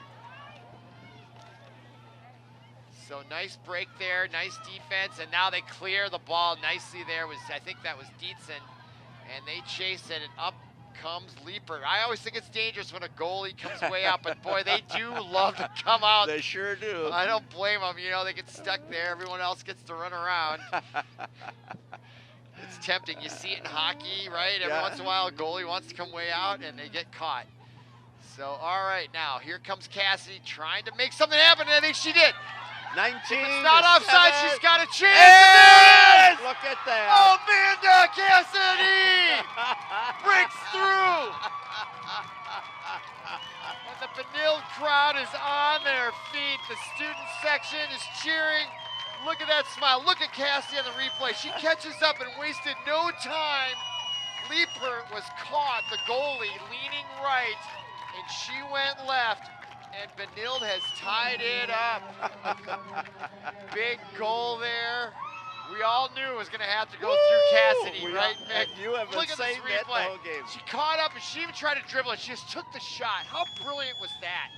So nice break there, nice defense, and now they clear the ball nicely there. I think that was Dietzen, and they chase it, and up comes Liebert. I always think it's dangerous when a goalie comes way out, but boy, they do love to come out. They sure do. I don't blame them. You know, they get stuck there. Everyone else gets to run around. It's tempting. You see it in hockey, right? Every once in a while, a goalie wants to come way out, and they get caught. So, all right, now here comes Cassidy trying to make something happen, and I think she did. 19. If it's not offside, she's got a chance. Yes! Look at that. Amanda Cassidy breaks through. And the Benilde crowd is on their feet. The student section is cheering. Look at that smile. Look at Cassidy on the replay. She catches up and wasted no time. Liebert was caught, the goalie, leaning right, and she went left. And Benilde has tied it up. Big goal there. We all knew it was going to have to go through Cassidy, right, Mick? You have been saying that the whole game. She caught up, and she even tried to dribble it. She just took the shot. How brilliant was that?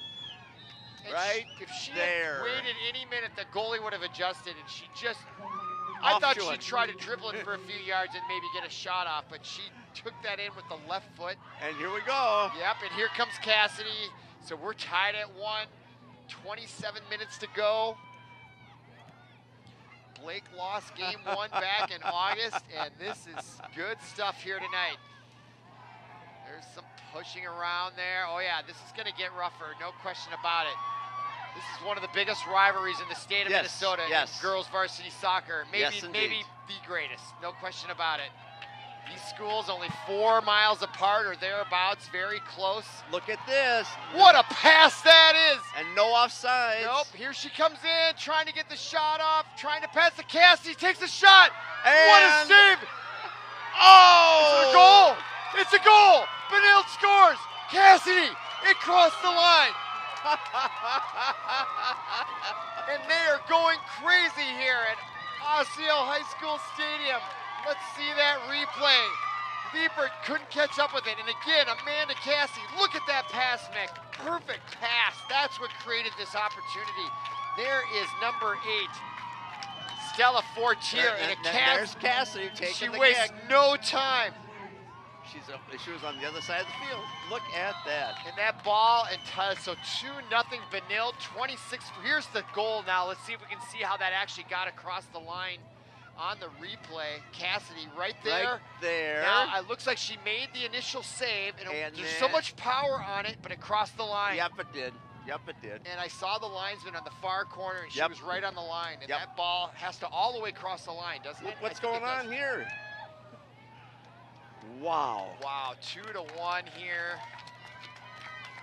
And right if she there. had waited any minute, the goalie would have adjusted, and she just, I thought she'd try to dribble it for a few yards and maybe get a shot off, but she took that in with the left foot. And here we go. Yep, and here comes Cassidy. So we're tied at 1, 27 minutes to go. Blake lost game 1 back in August, and this is good stuff here tonight. There's some pushing around there. Oh yeah, this is gonna get rougher, no question about it. This is one of the biggest rivalries in the state of Minnesota in girls varsity soccer. Maybe the greatest, no question about it. These schools only 4 miles apart or thereabouts, very close. Look at this. What a pass that is! And no offsides. Nope, here she comes in, trying to get the shot off, trying to pass to Cassidy, takes a shot! And what a save! Oh! It's a goal! It's a goal! Benilde scores! Cassidy, it crossed the line! And they are going crazy here at Osseo High School Stadium. Let's see that replay. Liebert couldn't catch up with it. And again, Amanda Cassidy, look at that pass, Mick. Perfect pass. That's what created this opportunity. There is number 8, Stella Fortier. And there's Cassidy taking the wastes kick. no time. She was on the other side of the field. Look at that. And that ball, and so 2-0 Benilde, 26. Here's the goal now. Let's see if we can see how that actually got across the line on the replay. Cassidy right there. Right there. Now it looks like she made the initial save, and there's so much power on it, but it crossed the line. Yep, it did. Yep, it did. And I saw the linesman on the far corner, and she was right on the line. And that ball has to all the way across the line, doesn't it? Look what's going on here. Wow. Wow, 2-1 here.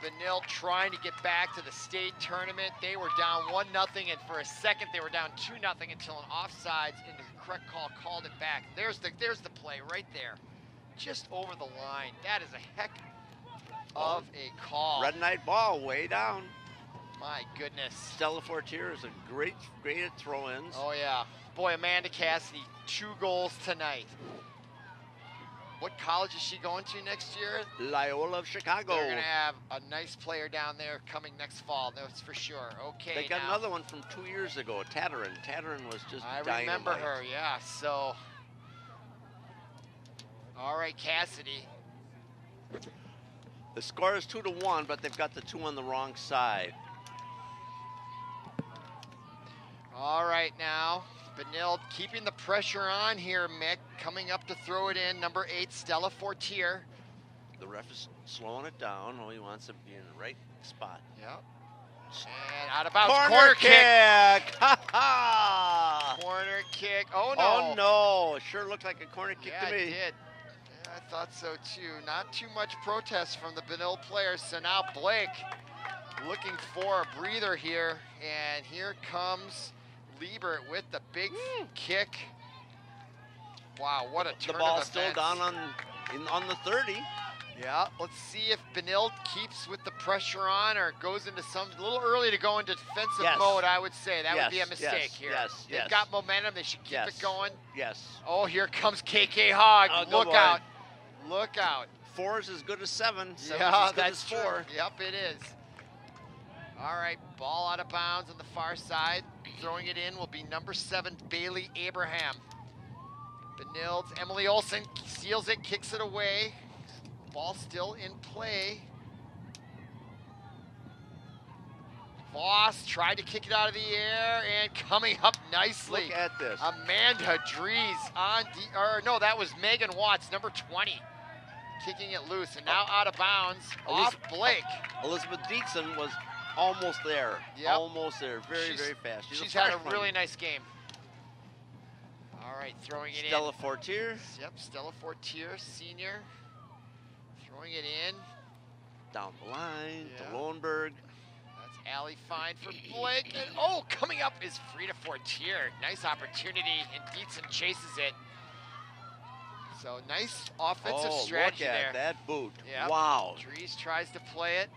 Benilde trying to get back to the state tournament. They were down 1-0, and for a second they were down 2-0 until an offsides, and the correct call called it back. There's the play right there, just over the line. That is a heck of a call. Red Knight ball way down. My goodness. Stella Fortier is a great at throw-ins. Oh yeah, boy, Amanda Cassidy, 2 goals tonight. What college is she going to next year? Loyola of Chicago. They're going to have a nice player down there coming next fall, that's for sure. Okay, they got another one from 2 years ago, Tatterin. Tatterin was just dynamite. I remember her, yeah. So, all right, Cassidy. The score is 2-1, but they've got the 2 on the wrong side. All right, now. Benilde keeping the pressure on here, Mick. Coming up to throw it in, number 8, Stella Fortier. The ref is slowing it down. Oh, he wants to be in the right spot. Yep. And out of bounds, corner kick. Ha ha! Corner kick. Oh, no. Oh, no. It sure looked like a corner kick to me. It did. Yeah, I thought so, too. Not too much protest from the Benilde players. So now Blake looking for a breather here. And here comes Liebert with the big kick. Wow, what a turn. The ball's of still events. down on the 30. Yeah, let's see if Benilde keeps with the pressure on or goes into some, a little early to go into defensive mode, I would say. That would be a mistake here. They've got momentum, they should keep it going. Yes. Oh, here comes KK Hogg. Look out. Look out. 4 is as good as 7. 7 is yeah, as good that's as 4. true. Yep, it is. All right, ball out of bounds on the far side. Throwing it in will be number 7, Bailey Abraham. Benilde's Emily Olsen seals it, kicks it away. Ball still in play. Voss tried to kick it out of the air and coming up nicely. Look at this. Amanda Dries on, no, that was Megan Watts, number 20. Kicking it loose and now out of bounds off Blake. Elizabeth Dietzen was almost there. Yep. Almost there. Very fast. She's had a really nice game. All right, throwing it in. Stella Fortier. Yep, Stella Fortier, senior. Throwing it in. Down the line to Lowenberg. That's Allie Fine for Blake. And oh, coming up is Frida Fortier. Nice opportunity, and Dietzen chases it. So nice offensive strategy there. Look at that boot. Yep. Wow. Dries tries to play it.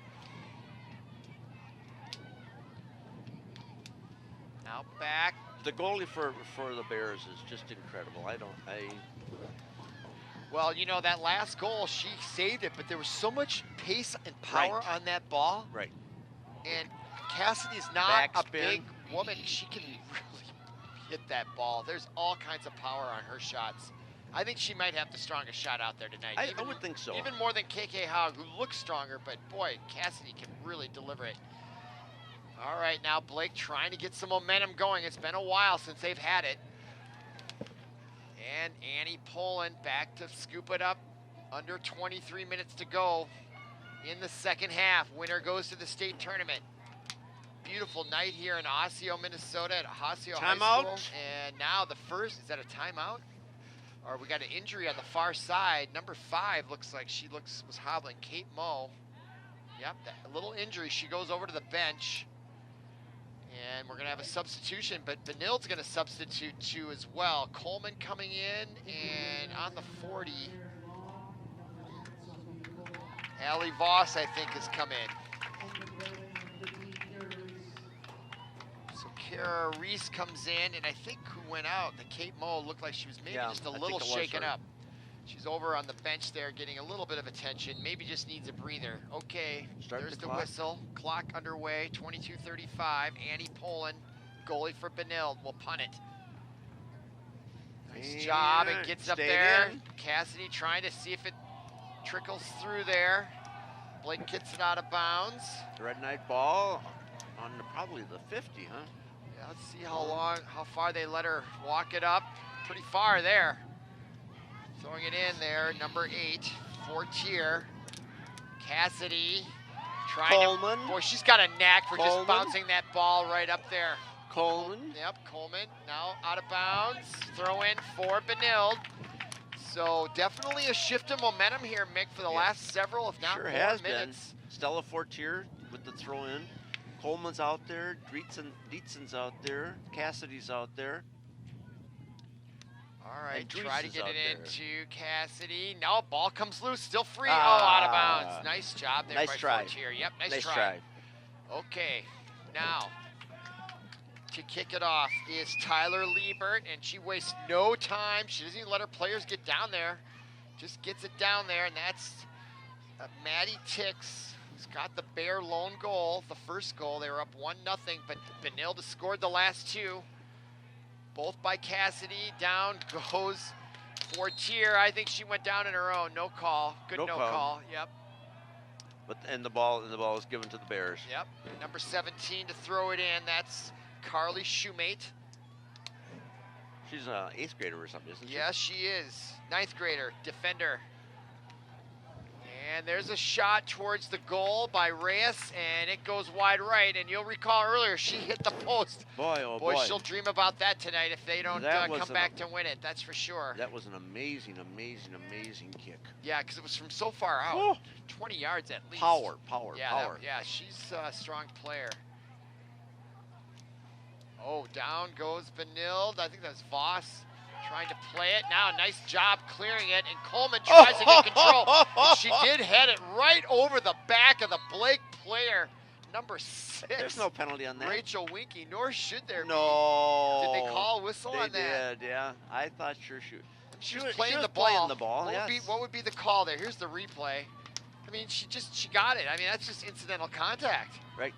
Now back. The goalie for the Bears is just incredible. Well, you know, that last goal, she saved it, but there was so much pace and power on that ball. Right. And Cassidy's not a Backspin. big woman. She can really hit that ball. There's all kinds of power on her shots. I think she might have the strongest shot out there tonight. I would think so. Even more than KK Hogg, who looks stronger, but boy, Cassidy can really deliver it. All right, now Blake trying to get some momentum going. It's been a while since they've had it. And Annie Poland back to scoop it up. Under 23 minutes to go in the second half. Winner goes to the state tournament. Beautiful night here in Osseo, Minnesota at Osseo High School. And now the first, is that a timeout? Or we got an injury on the far side. Number 5 looks like was hobbling. Kate Moe. Yep, a little injury. She goes over to the bench. And we're gonna have a substitution, but Benilde's gonna substitute too as well. Coleman coming in, and on the 40, Allie Voss, I think, has come in. So Kara Reese comes in, and I think who went out, the Kate Moe, looked like she was maybe just a little shaken up. She's over on the bench there getting a little bit of attention, maybe just needs a breather. Okay, there's the whistle. Clock underway, 22:35. Annie Poland, goalie for Benilde, will punt it. Nice job, it gets up there. Cassidy trying to see if it trickles through there. Blake gets it out of bounds. Red Knight ball on probably the 50, huh? Yeah, let's see how far they let her walk it up. Pretty far there. Throwing it in there, number 8, Fortier. Cassidy trying Coleman. Boy, she's got a knack for just bouncing that ball right up there. Coleman. Yep, Coleman now out of bounds. Throw in for Benilde. So definitely a shift in momentum here, Mick, for the last several, if not more minutes. Stella Fortier with the throw in. Coleman's out there. Dietzen's out there. Cassidy's out there. All right, try to get it into Cassidy. No, ball comes loose, still free. Out of bounds. Nice job there by Fortier. Yep, nice try. Okay, now to kick it off is Tyler Liebert, and she wastes no time. She doesn't even let her players get down there. Just gets it down there, and that's Maddie Tix, who's got the bare lone goal, the first goal. They were up 1-0, but Benilde scored the last 2. Both by Cassidy. Down goes Fortier. I think she went down in her own. No call. Good no call. Yep. And the ball is given to the Bears. Yep. Number 17 to throw it in. That's Carly Shoemate. She's an 8th grader or something, isn't she? Yes, she is. 9th grader, defender. And there's a shot towards the goal by Reyes, and it goes wide right. And you'll recall earlier, she hit the post. Boy, oh boy. She'll dream about that tonight if they don't come back to win it, that's for sure. That was an amazing, amazing, amazing kick. Yeah, because it was from so far out. Oh. 20 yards at least. Power. Yeah, she's a strong player. Oh, down goes Benilde. I think that was Voss trying to play it. Now, nice job clearing it, and Coleman tries to get control. And she did head it right over the back of the Blake player, number 6. There's no penalty on that. Rachel Winky, nor should there be. No. Did they call a whistle on that? They did, yeah. I thought she was playing the ball. What would be the call there? Here's the replay. I mean, she got it. I mean, that's just incidental contact. Right.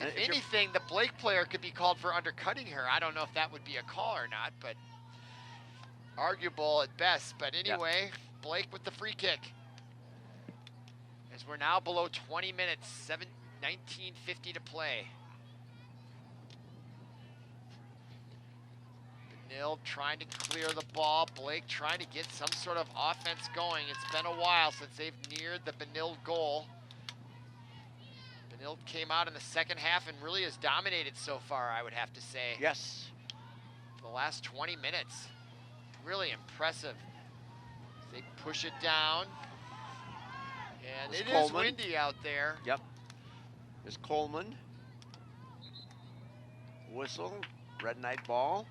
If anything, the Blake player could be called for undercutting her. I don't know if that would be a call or not, but arguable at best. But anyway, Blake with the free kick. As we're now below 20 minutes, 19:50 to play. Benilde trying to clear the ball. Blake trying to get some sort of offense going. It's been a while since they've neared the Benilde goal. Benilde came out in the second half and really has dominated so far, I would have to say. Yes. For the last 20 minutes. Really impressive. They push it down. And it is windy out there. Yep. There's Coleman. Whistle. Red Knight ball.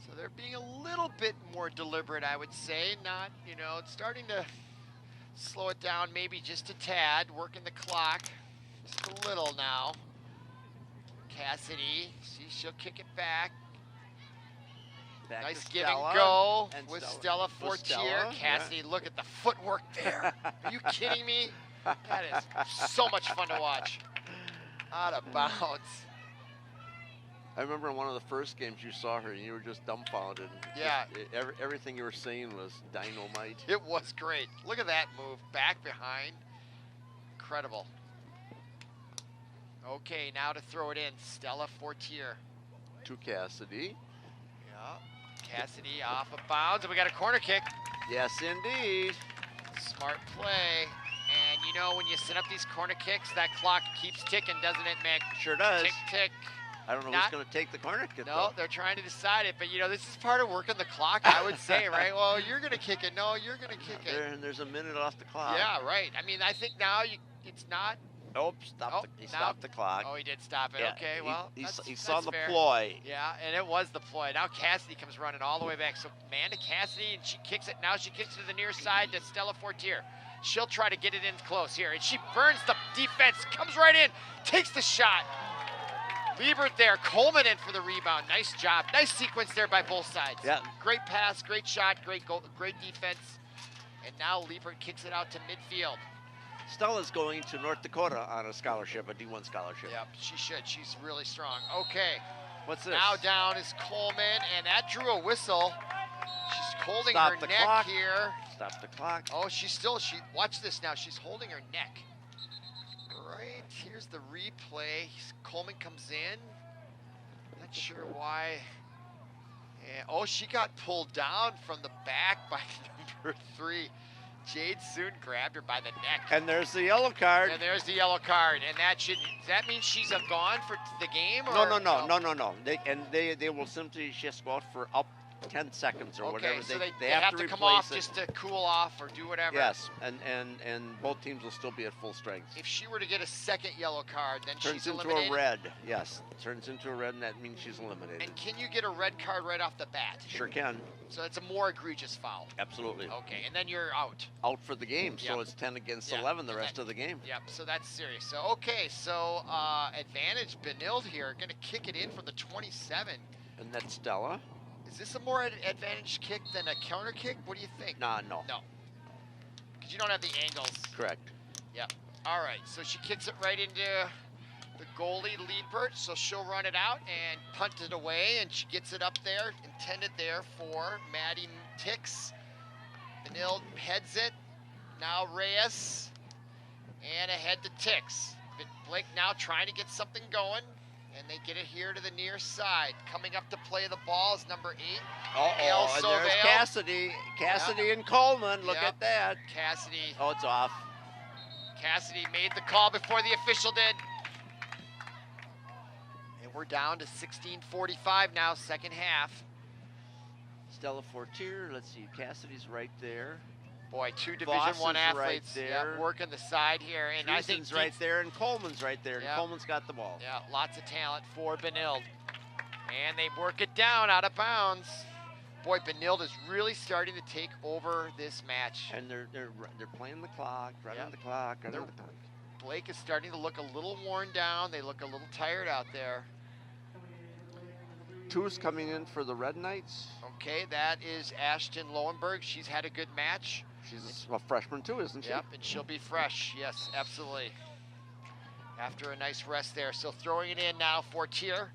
So they're being a little bit more deliberate, I would say. Not, it's starting to slow it down maybe just a tad, working the clock just a little now. Cassidy, see, she'll kick it back. Nice give and go with Stella Fortier. Cassidy, look at the footwork there. Are you kidding me? That is so much fun to watch. Out of bounds. I remember in one of the first games you saw her and you were just dumbfounded. Yeah. Everything you were saying was dynamite. It was great. Look at that move. Back behind. Incredible. Okay, now to throw it in. Stella Fortier. To Cassidy. Yeah. Cassidy off of bounds, and we got a corner kick. Yes, indeed. Smart play. And you know, when you set up these corner kicks, that clock keeps ticking, doesn't it, Mick? Sure does. Tick, tick. I don't know who's going to take the corner kick. No, they're trying to decide it, but you know, this is part of working the clock, I would say, right? Well, you're going to kick it. No, you're going to kick it. And there's a minute off the clock. Yeah, right. I mean, I think now it's not. Nope, he stopped the clock. Oh, he did stop it. Yeah, Okay, well, he saw the fair. ploy. Yeah, and it was the ploy. Now Cassidy comes running all the way back. So Amanda Cassidy, and she kicks it. Now she kicks it to the near side to Stella Fortier. She'll try to get it in close here, and she burns the defense, comes right in, takes the shot. Liebert there, Coleman in for the rebound. Nice job. Nice sequence there by both sides. Yeah. Great pass, great shot, great goal, great defense. And now Liebert kicks it out to midfield. Stella's going to North Dakota on a scholarship, a D1 scholarship. Yep, she should. She's really strong. Okay. What's this? Now down is Coleman, and that drew a whistle. She's holding Stop her the neck clock. here. Stop the clock. Oh, watch this now. She's holding her neck. Right, here's the replay. Coleman comes in. Not sure why. Yeah. Oh, she got pulled down from the back by number 3. Jade soon grabbed her by the neck. And there's the yellow card. And there's the yellow card. And does that mean she's gone for the game? No, Or, no. They will simply just go out for up 10 seconds or whatever. Okay, so they have have to to come replace off it. just to cool off or do whatever. Yes, and both teams will still be at full strength. If she were to get a second yellow card, then Turns she's into eliminated. a red. Yes, turns into a red, and that means she's eliminated. And can you get a red card right off the bat? Sure can. So it's a more egregious foul. Absolutely. Okay, and then you're out. Out for the game, so Yep. it's 10 against Yeah, 11 the and rest of the game. Yep, so that's serious. So, okay, so advantage Benilde here, going to kick it in from the 27. And that's Stella. Is this a more advantage kick than a counter kick? What do you think? No. No. Because you don't have the angles. Correct. Yep. All right, so she kicks it right into the goalie, Liebert, so she'll run it out and punt it away, and she gets it up there, intended there for Maddie Tix. Benilde heads it. Now Reyes, and ahead to Tix. Blake now trying to get something going, and they get it here to the near side. Coming up to play the ball is number 8. Uh-oh, and there's Cassidy. Cassidy and Coleman, look at that. Cassidy. Oh, it's off. Cassidy made the call before the official did. And we're down to 16:45 now, second half. Stella Fortier, let's see, Cassidy's right there. Boy, 2 Division Voss I is athletes right there. working the side here. And I think Dreesen's right there, and Coleman's right there, and Yeah. Coleman's got the ball. Yeah, lots of talent for Benilde. And they work it down out of bounds. Boy, Benilde is really starting to take over this match. And they're playing the clock, running Yep. the clock, running the clock. Blake is starting to look a little worn down. They look a little tired out there. 2's coming in for the Red Knights. Okay, that is Ashton Lowenberg. She's had a good match. She's a freshman too, isn't she? Yep, and she'll be fresh. Yes, absolutely. After a nice rest there. So throwing it in now, Fortier.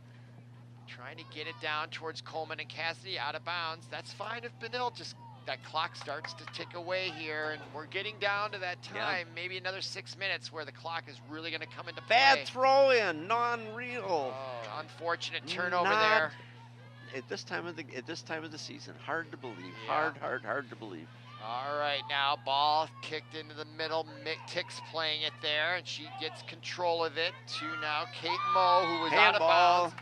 Trying to get it down towards Coleman and Cassidy, out of bounds. That's fine if Benilde just, that clock starts to tick away here, and we're getting down to that time, maybe another 6 minutes where the clock is really going to come into play. Bad throw in, non-real. Oh, unfortunate turnover Not there. At this time of the season, hard to believe. Yeah. Hard to believe. All right, now ball kicked into the middle. Mick Tick's playing it there, and she gets control of it to now Kate Moe, who was out of bounds.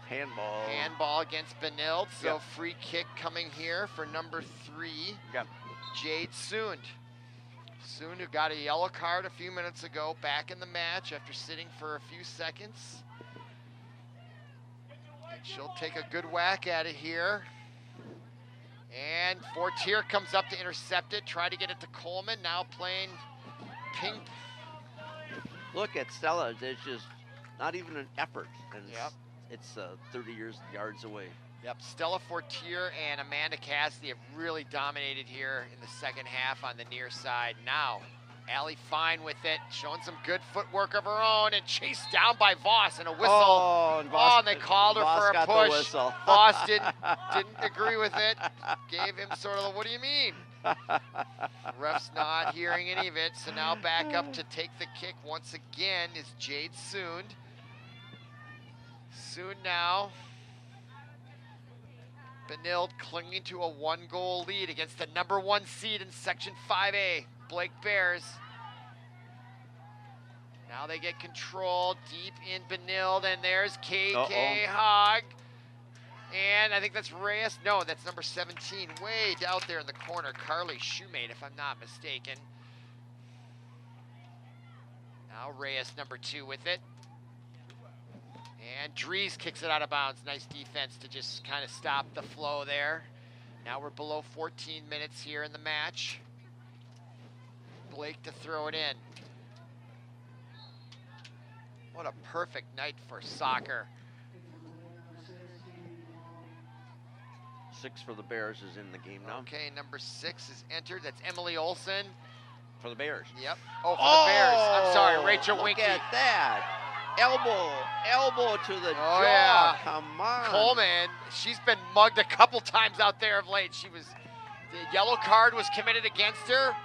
Handball. Handball against Benilde, so Yep. free kick coming here for number 3, Yep. Jade Sund. Sund, who got a yellow card a few minutes ago, back in the match after sitting for a few seconds. And she'll take a good whack at it here. And Fortier comes up to intercept it, try to get it to Coleman, now playing ping. Look at Stella. There's just not even an effort. And Yep. it's 30 yards away. Yep, Stella Fortier and Amanda Cassidy have really dominated here in the second half on the near side. Now, Allie fine with it, showing some good footwork of her own, and chased down by Voss, and a whistle. Oh, And they called her Voss for a got the push. whistle. Voss didn't agree with it. Gave him sort of the, what do you mean? Ref's not hearing any of it, so now back up to take the kick once again is Jade Sund. Sund now. Benilde clinging to a 1-goal lead against the #1 seed in Section 5A, Blake Bears. Now they get control deep in Benilde, and there's KK Hogg. And I think that's Reyes. No, that's number 17, way out there in the corner. Carly Shoemate, if I'm not mistaken. Now Reyes, number 2, with it. And Dries kicks it out of bounds. Nice defense to just kind of stop the flow there. Now we're below 14 minutes here in the match. Blake to throw it in. What a perfect night for soccer. 6 for the Bears is in the game now. Okay, number 6 is entered. That's Emily Olson. For the Bears. Yep. Oh, for the Bears. I'm sorry, Rachel Winky. Look at that. Elbow to the jaw. Yeah. Come on. Coleman, she's been mugged a couple times out there of late. The yellow card was committed against her.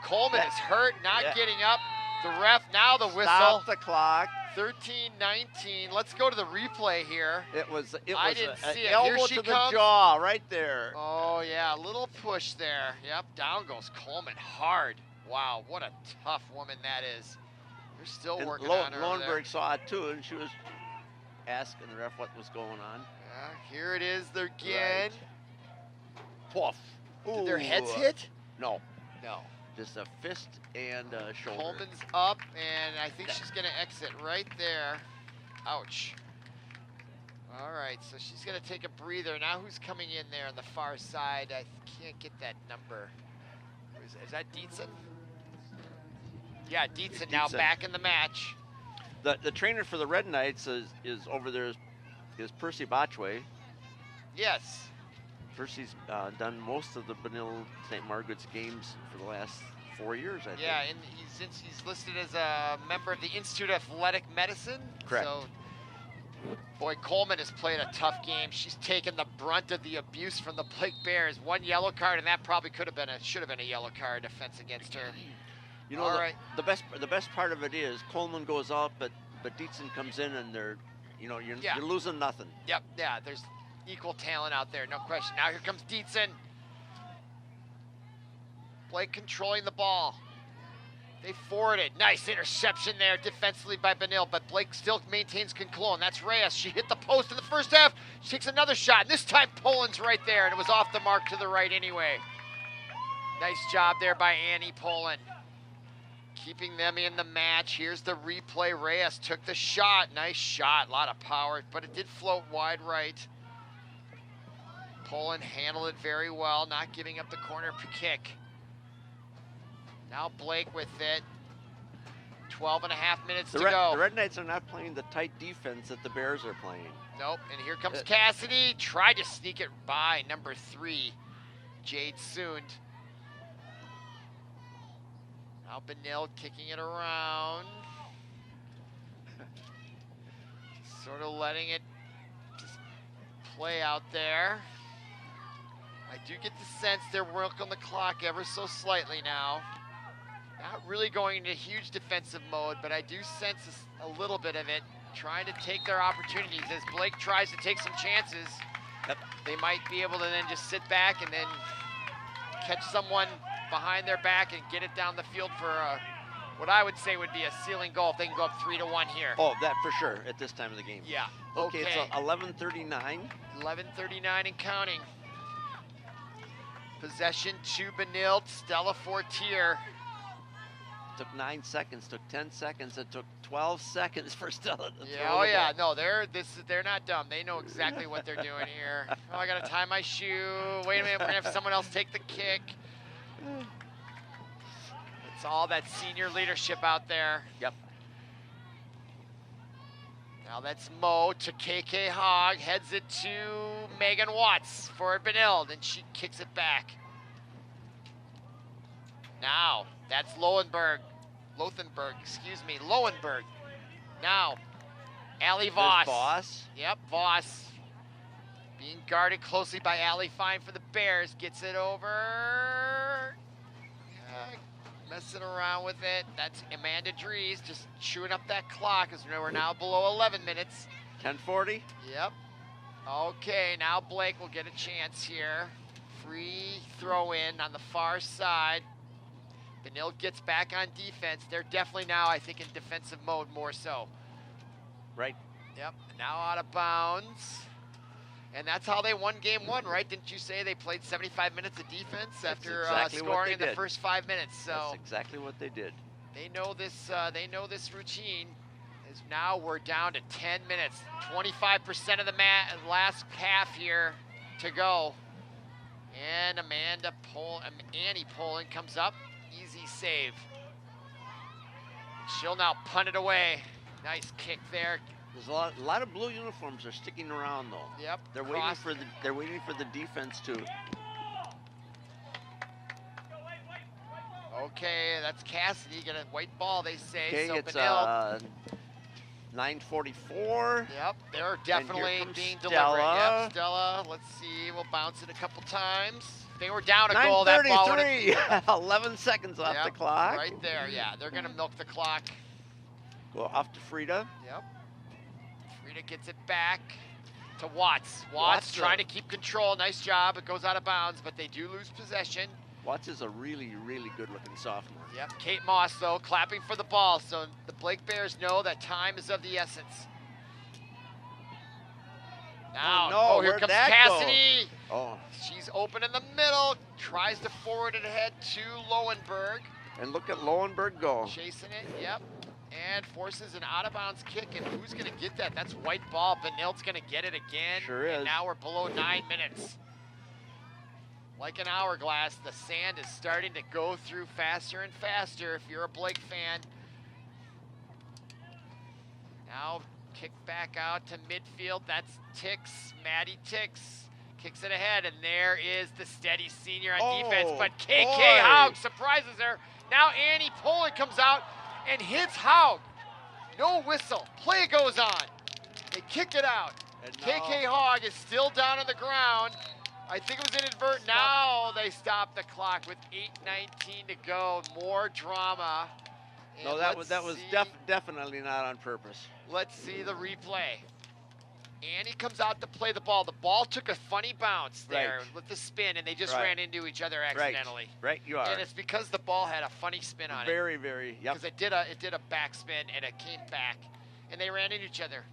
Coleman is hurt, not getting up. The ref, now the whistle. Stop the clock. 13-19. Let's go to the replay here. It was I didn't see it. elbow Here she to comes. the jaw right there. Oh, yeah, a little push there. Yep, down goes Coleman hard. Wow, what a tough woman that is. They're still working on her over there. Lohenberg saw it too, and she was asking the ref what was going on. Yeah, here it is again. Poof. Did their heads hit? No. No. Just a fist and a shoulder. Coleman's up, and I think she's going to exit right there. Ouch. All right, so she's going to take a breather. Now who's coming in there on the far side? I can't get that number. Is that Dietzen? Yeah, Dietzen now back in the match. The trainer for the Red Knights is over there is Percy Botchway. Yes. Percy's done most of the Benilde-St. Margaret's games for the last 4 years, I think. Yeah, and since he's listed as a member of the Institute of Athletic Medicine. Correct. So, boy, Coleman has played a tough game. She's taken the brunt of the abuse from the Blake Bears. 1 yellow card, and that probably should have been a yellow card offense against her. You know, the best part of it is Coleman goes out, but Dietzen comes in, and you're losing nothing. Yep, yeah, there's equal talent out there, no question. Now here comes Dietzen. Blake controlling the ball. They forward it. Nice interception there defensively by Benilde, but Blake still maintains control, and that's Reyes. She hit the post in the first half. She takes another shot, and this time Poland's right there, and it was off the mark to the right anyway. Nice job there by Annie Poland. Keeping them in the match. Here's the replay. Reyes took the shot. Nice shot, a lot of power, but it did float wide right. Poland handled it very well, not giving up the corner kick. Now Blake with it. 12.5 minutes to go. The Red Knights are not playing the tight defense that the Bears are playing. Nope, and here comes Cassidy. Tried to sneak it by number 3, Jade Sund. Now Benilde kicking it around. Sort of letting it just play out there. I do get the sense they're working the clock ever so slightly now. Not really going into huge defensive mode, but I do sense a little bit of it. Trying to take their opportunities as Blake tries to take some chances. Yep. They might be able to then just sit back and then catch someone behind their back and get it down the field for what I would say would be a ceiling goal if they can go up 3-1 here. Oh, that for sure at this time of the game. Yeah. Okay, it's 11:39. 11:39 and counting. Possession to Benilde. Stella Fortier. Took 9 seconds, took 10 seconds, it took 12 seconds for Stella to Yeah, throw oh the yeah, ball. no, they're not dumb. They know exactly what they're doing here. Oh, I gotta tie my shoe. Wait a minute, we're gonna have someone else take the kick. It's all that senior leadership out there. Yep. Now that's Mo to KK Hogg, heads it to Megan Watts for Benilde, and she kicks it back. Now, that's Lowenberg. Excuse me, Lowenberg. Now, Allie Voss. Voss. Yep, Voss. Being guarded closely by Allie Fine for the Bears. Gets it over. Messing around with it. That's Amanda Dries just chewing up that clock as we're now below 11 minutes. 10:40. Yep. Okay, now Blake will get a chance here. Free throw in on the far side. Benilde gets back on defense. They're definitely now, I think, in defensive mode more so. Right. Yep, now out of bounds. And that's how they won game one, right? Didn't you say they played 75 minutes of defense after scoring in the first 5 minutes? So that's exactly what they did. They know this routine. Is now we're down to 10 minutes. 25% of the last half here to go. And Annie Poland comes up. Easy save. She'll now punt it away. Nice kick there. There's a lot of blue uniforms are sticking around though. Yep. They're waiting for the defense to. Okay, that's Cassidy, gonna white ball, they say. Okay, so it's Benilde. 9:44. Yep, they're definitely being Stella. deliberate. Yep, Stella. Let's see, we'll bounce it a couple times. If they were down a goal, that ball would have 11 seconds off the clock. Right there, yeah. They're gonna milk the clock. Go off to Frida. Yep. Frida gets it back to Watts. Watts trying to keep control. Nice job. It goes out of bounds, but they do lose possession. Watts is a really, really good-looking sophomore. Yep. Kate Moss, though, clapping for the ball. So the Blake Bears know that time is of the essence. Now, here comes Cassidy. Go? Oh. She's open in the middle. Tries to forward it ahead to Lowenberg. And look at Lowenberg go. Chasing it, yep. And forces an out-of-bounds kick, and who's going to get that? That's white ball. Benilde's going to get it again. Sure is. And now we're below 9 minutes. Like an hourglass, the sand is starting to go through faster and faster if you're a Blake fan. Now kick back out to midfield. That's Tix, Maddie Tix. Kicks it ahead, and there is the steady senior on defense. But KK Haug surprises her. Now Annie Poland comes out and hits Haug. No whistle. Play goes on. They kick it out. KK Haug is still down on the ground. I think it was inadvertent. Now they stop the clock with 8:19 to go. More drama. And no, that was definitely not on purpose. Let's see the replay. Annie comes out to play the ball. The ball took a funny bounce there with the spin, and they just ran into each other accidentally. Right, you are. And it's because the ball had a funny spin on it. Very, very, yep. Because it did a backspin, and it came back, and they ran into each other.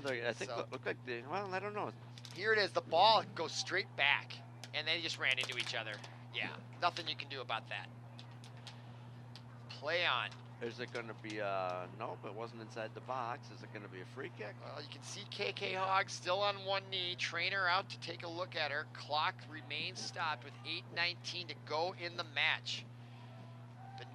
Well, I think look like they, well, I don't know. Here it is. The ball goes straight back, and they just ran into each other. Yeah, nothing you can do about that. Play on. Is it going to be nope, it wasn't inside the box. Is it going to be a free kick? Well, you can see KK Haug still on one knee. Trainer out to take a look at her. Clock remains stopped with 8:19 to go in the match.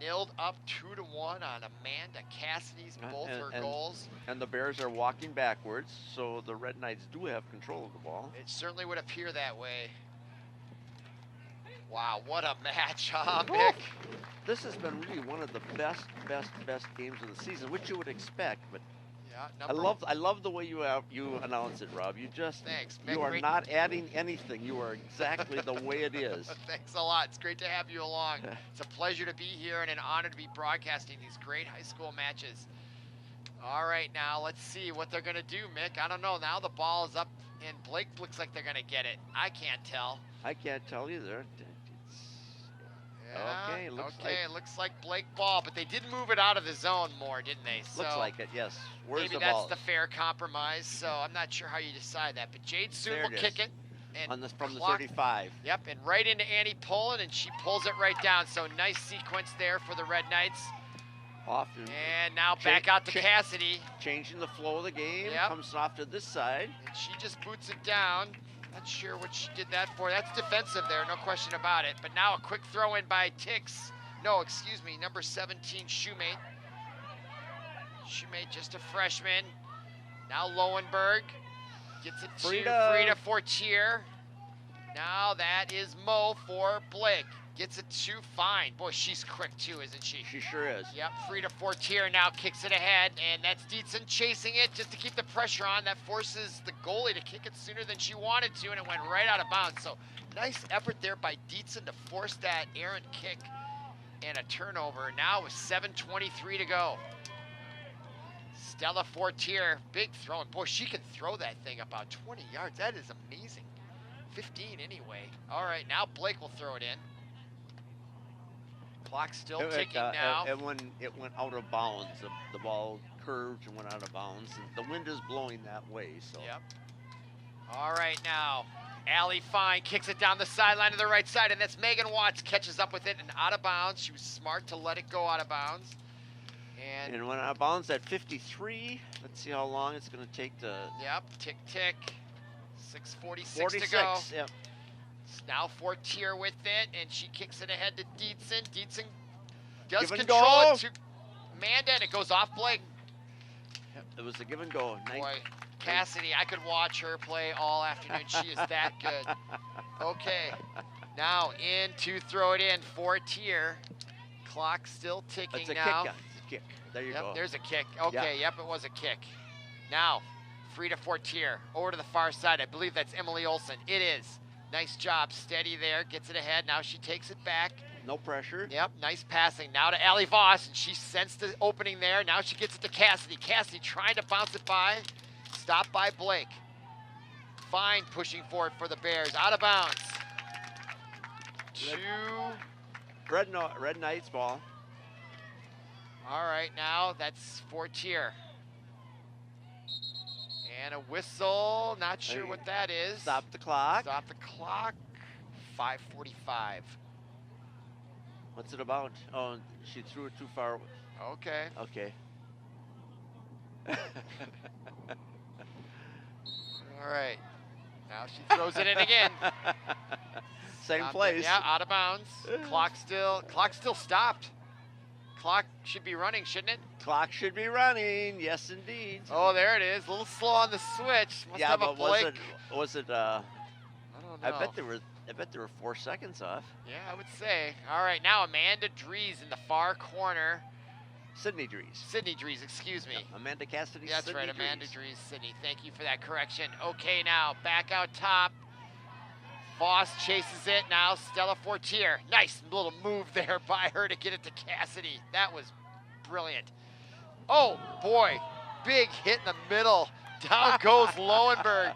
Benilde up 2-1 on Amanda Cassidy's both her goals. And the Bears are walking backwards, so the Red Knights do have control of the ball. It certainly would appear that way. Wow, what a match, huh, Mick? This has been really one of the best games of the season, which you would expect. But I love the way you announce it, Rob. You just Thanks, you are not adding anything. You are exactly the way it is. Thanks a lot. It's great to have you along. It's a pleasure to be here and an honor to be broadcasting these great high school matches. All right, now let's see what they're going to do, Mick. I don't know. Now the ball is up, and Blake looks like they're going to get it. I can't tell. I can't tell either. Yeah, it looks like Blake ball, but they did move it out of the zone more, didn't they? So looks like it, yes. Where's maybe the that's ball? the fair compromise, so I'm not sure how you decide that. But Jade Soon will kick it. And from the 35. Yep, and right into Annie Poland, and she pulls it right down. So nice sequence there for the Red Knights. Off and now back out to Cassidy. Changing the flow of the game. Yep. Comes off to this side. And she just boots it down. Not sure what she did that for. That's defensive there, no question about it. But now a quick throw in by Tix. No, excuse me, number 17, Shoemate. Shoemate, just a freshman. Now Lowenberg gets it to Frida Fortier. Now that is Mo for Blake. Gets it to Fine. Boy, she's quick too, isn't she? She sure is. Yep, Frida Fortier now kicks it ahead, and that's Dietzen chasing it just to keep the pressure on. That forces the goalie to kick it sooner than she wanted to, and it went right out of bounds. So nice effort there by Dietzen to force that errant kick and a turnover. Now with 7:23 to go. Stella Fortier, big throw. And boy, she can throw that thing about 20 yards. That is amazing. 15 anyway. All right, now Blake will throw it in. Clock's still ticking now. And when it went out of bounds, the ball curved and went out of bounds. And the wind is blowing that way, so. Yep. All right, now, Allie Fine kicks it down the sideline to the right side, and that's Megan Watts catches up with it and out of bounds. She was smart to let it go out of bounds. And went out of bounds at 53. Let's see how long it's going to take to. Yep, tick, tick. 6:46 to go. Yep. Now Fortier with it, and she kicks it ahead to Dietzen. Dietzen does Give and control go. it to Amanda, and it goes off Blake. Yep, it was a give and go. Boy, Cassidy, I could watch her play all afternoon. She is that good. Okay, now in to throw it in, Fortier. Clock still ticking It's a now. kick. It's a kick. There you go. There's a kick. Okay, yep, it was a kick. Now, Frida Fortier over to the far side. I believe that's Emily Olsen. It is. Nice job, steady there, gets it ahead. Now she takes it back. No pressure. Yep, nice passing. Now to Allie Voss, and she sensed the opening there. Now she gets it to Cassidy. Cassidy trying to bounce it by. Stopped by Blake. Fine pushing for it for the Bears. Out of bounds. Red Knights ball. All right, now that's Fortier. And a whistle, not sure what that is. Stop the clock. Stop the clock, 5:45. What's it about? Oh, she threw it too far. Okay. Okay. All right, now she throws it in again. Same Stopped place. it. Yeah, out of bounds. Clock still stopped. Clock should be running, shouldn't it? Clock should be running. Yes, indeed. Oh, there it is. A little slow on the switch. Must Yeah, have but a Blake. was it? I don't know. I bet there were 4 seconds off. Yeah, I would say. All right, now Amanda Dries in the far corner. Sydney Dries. Sydney Dries, excuse me. Yeah, Amanda Cassidy. That's Sydney right, Amanda Dries. Dries, Sydney. Thank you for that correction. Okay, now back out top. Voss chases it. Now Stella Fortier. Nice little move there by her to get it to Cassidy. That was brilliant. Oh, boy. Big hit in the middle. Down goes Lowenberg.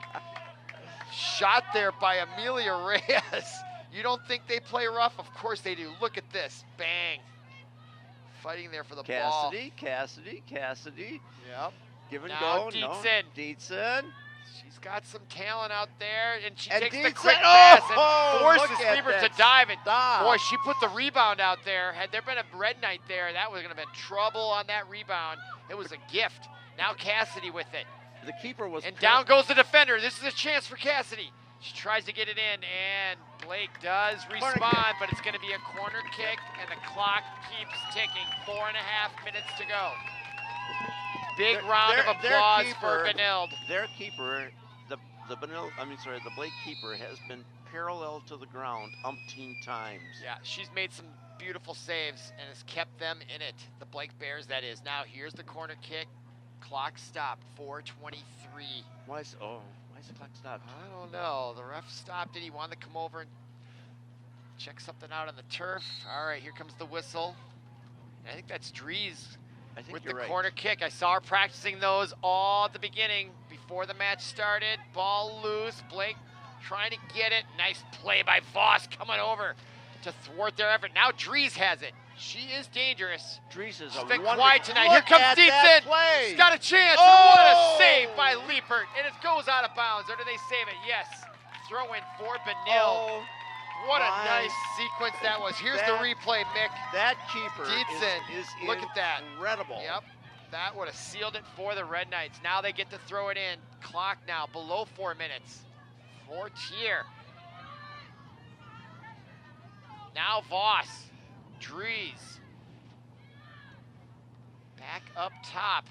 Shot there by Amelia Reyes. You don't think they play rough? Of course they do. Look at this. Bang. Fighting there for the ball. Cassidy. Yep. Give and Now go. Dietzen. No. Dietzen. She's got some talent out there, and she And takes the Dietzen. quick pass and Oh, forces look at Lieber to that dive. And stop. boy, she put the rebound out there. Had there been a Red Knight there, that was going to have been trouble on that rebound. It was a gift. Now Cassidy with it. The keeper was. And down goes the defender. This is a chance for Cassidy. She tries to get it in, and Blake does respond, but it's going to be a corner kick, and the clock keeps ticking. 4.5 minutes to go. Big round of applause for Benilde. Their keeper, the Blake keeper has been parallel to the ground umpteen times. Yeah, she's made some beautiful saves and has kept them in it. The Blake Bears, that is. Now here's the corner kick. Clock stopped. 4:23. Why is the clock stopped? I don't know. The ref stopped it. He wanted to come over and check something out on the turf. All right, here comes the whistle. I think that's Dries with the corner kick. I saw her practicing those all at the beginning before the match started. Ball loose. Blake trying to get it. Nice play by Voss coming over to thwart their effort. Now Dries has it. She is dangerous. Dries is She's a been wonderful. quiet tonight. Look Here comes at Dietzen. that play. She's got a chance. Oh! And what a save by Liepert. And it goes out of bounds. Or do they save it? Yes. Throw in for Benilde. Oh, What a my. nice sequence that was. Here's the replay, Mick. That keeper Dietzen. is Look at that. incredible. Yep. That would have sealed it for the Red Knights. Now they get to throw it in. Clock now below 4 minutes. Fortier. Now Voss. Dries. Back up top.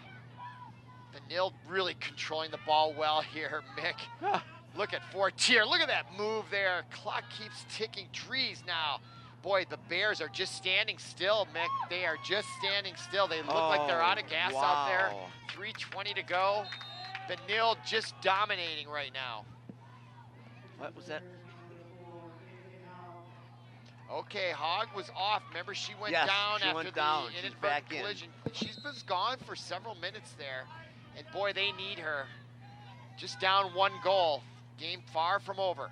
Benilde really controlling the ball well here, Mick. Look at Fortier. Look at that move there. Clock keeps ticking. Dries now boy, the Bears are just standing still, Mick. They are just standing still. They look like they're out of gas out there. 3:20 to go. Benilde just dominating right now. What was that? Okay, Hogg was off. Remember, she went Yes, down she after went the down. She's inadvertent back in. collision. She's been gone for several minutes there. And boy, they need her. Just down 1 goal. Game far from over.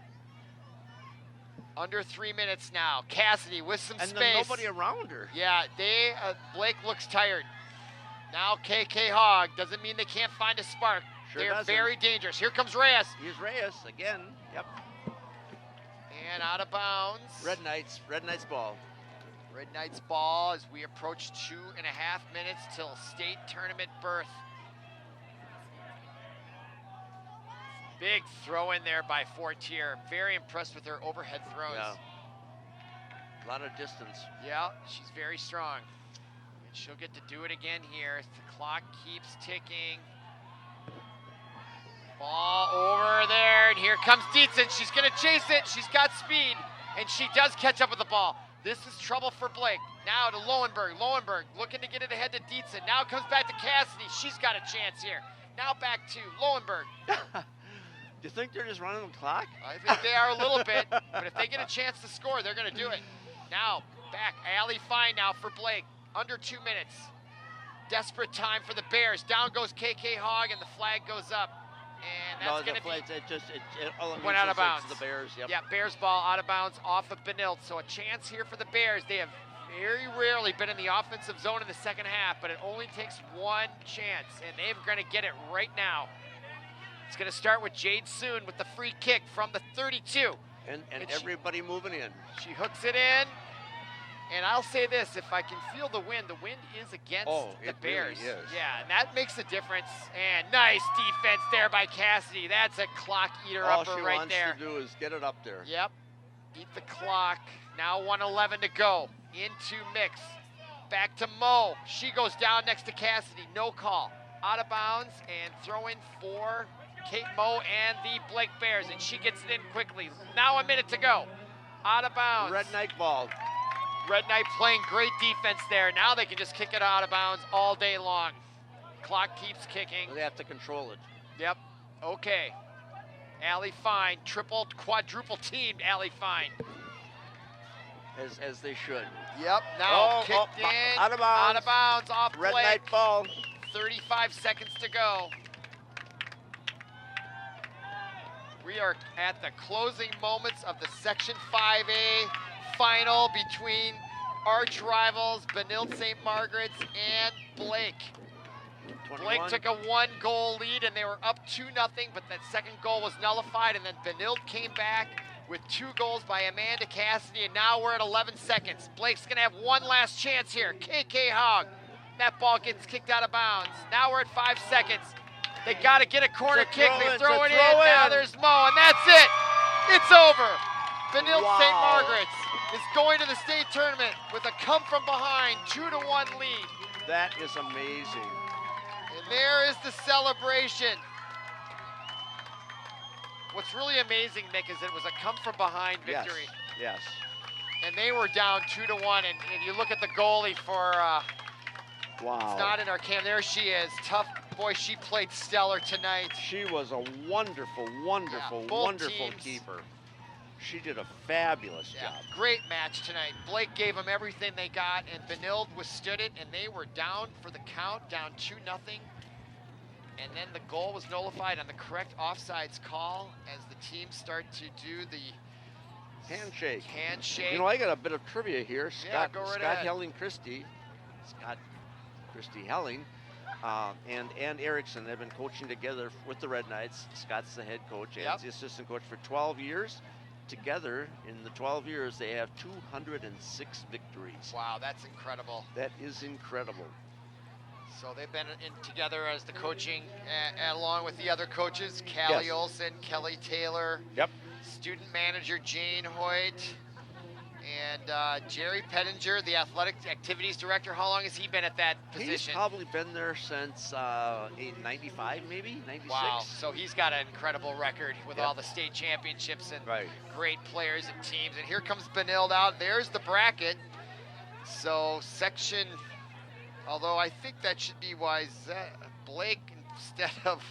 Under 3 minutes now. Cassidy with some And space. then nobody around her. Yeah, Blake looks tired. Now KK Hogg. Doesn't mean they can't find a spark. Sure They're doesn't. very dangerous. Here comes Reyes. Here's Reyes again. Yep. And out of bounds. Red Knights ball. Red Knights ball as we approach 2.5 minutes till state tournament berth. Big throw in there by Fortier. Very impressed with her overhead throws. Yeah. A lot of distance. Yeah, she's very strong. And she'll get to do it again here. The clock keeps ticking. Ball over there, and here comes Dietzen. She's gonna chase it. She's got speed, and she does catch up with the ball. This is trouble for Blake. Now to Lowenberg. Lowenberg looking to get it ahead to Dietzen. Now it comes back to Cassidy. She's got a chance here. Now back to Lowenberg. Do you think they're just running the clock? I think they are a little bit, but if they get a chance to score, they're gonna do it. Now back, Allie Fine now for Blake. Under 2 minutes. Desperate time for the Bears. Down goes KK Hogg, and the flag goes up. And that's going to be it went out of bounds. The Bears, yep. Yeah, Bears ball out of bounds off of Benilde. So a chance here for the Bears. They have very rarely been in the offensive zone in the second half, but it only takes 1 chance, and they're going to get it right now. It's going to start with Jade Soon with the free kick from the 32. And everybody moving in. She hooks it in. And I'll say this, if I can feel the wind is against the Bears. Really is. Yeah, and that makes a difference. And nice defense there by Cassidy. That's a clock eater upper right there. All she wants to do is get it up there. Yep, eat the clock. Now 1:11 to go. Into mix. Back to Mo. She goes down next to Cassidy. No call. Out of bounds and throw in for Kate Mo and the Blake Bears. And she gets it in quickly. Now 1 minute to go. Out of bounds. Red Knight ball. Red Knight playing great defense there. Now they can just kick it out of bounds all day long. Clock keeps kicking. They have to control it. Yep. Okay. Allie Fine, quadruple teamed Allie Fine. As they should. Yep. Now kicked in. Out of bounds. Out of bounds off Red Blake. Knight ball. 35 seconds to go. We are at the closing moments of the Section 5A final between arch rivals Benilde-St. Margaret's and Blake. 21. Blake took a 1-goal lead and they were up 2-0, but that second goal was nullified, and then Benilde came back with 2 goals by Amanda Cassidy, and now we're at 11 seconds. Blake's gonna have one last chance here. KK Hogg. That ball gets kicked out of bounds. Now we're at 5 seconds. They gotta get a corner kick. They throw it in. Now there's Mo, and that's it. It's over. Benilde-St. Margaret's is going to the state tournament with a come-from-behind 2-1 lead. That is amazing. And there is the celebration. What's really amazing, Nick, is it was a come-from-behind victory. Yes. And they were down 2-1, and you look at the goalie for, Wow. it's not in our cam, there she is. Tough, boy, she played stellar tonight. She was a wonderful, wonderful, both wonderful teams. keeper. She did a fabulous job. Great match tonight. Blake gave them everything they got, and Benilde withstood it, and they were down for the count, down 2-0. And then the goal was nullified on the correct offsides call as the teams start to do the handshake. Handshake. I got a bit of trivia here. Go right ahead. Scott Christie Helling, and Ann Erickson have been coaching together with the Red Knights. Scott's the head coach, Ann's the assistant coach for 12 years. Together, in the 12 years, they have 206 victories. Wow, that's incredible. That is incredible. So they've been in together as the coaching, along with the other coaches, Callie Olson, Kelly Taylor, student manager Jane Hoyt, And Jerry Pettinger, the athletic activities director, how long has he been at that position? He's probably been there since 95, maybe 96. Wow, so he's got an incredible record with all the state championships and great players and teams. And here comes Benilde out. There's the bracket. So section, although I think that should be Blake instead of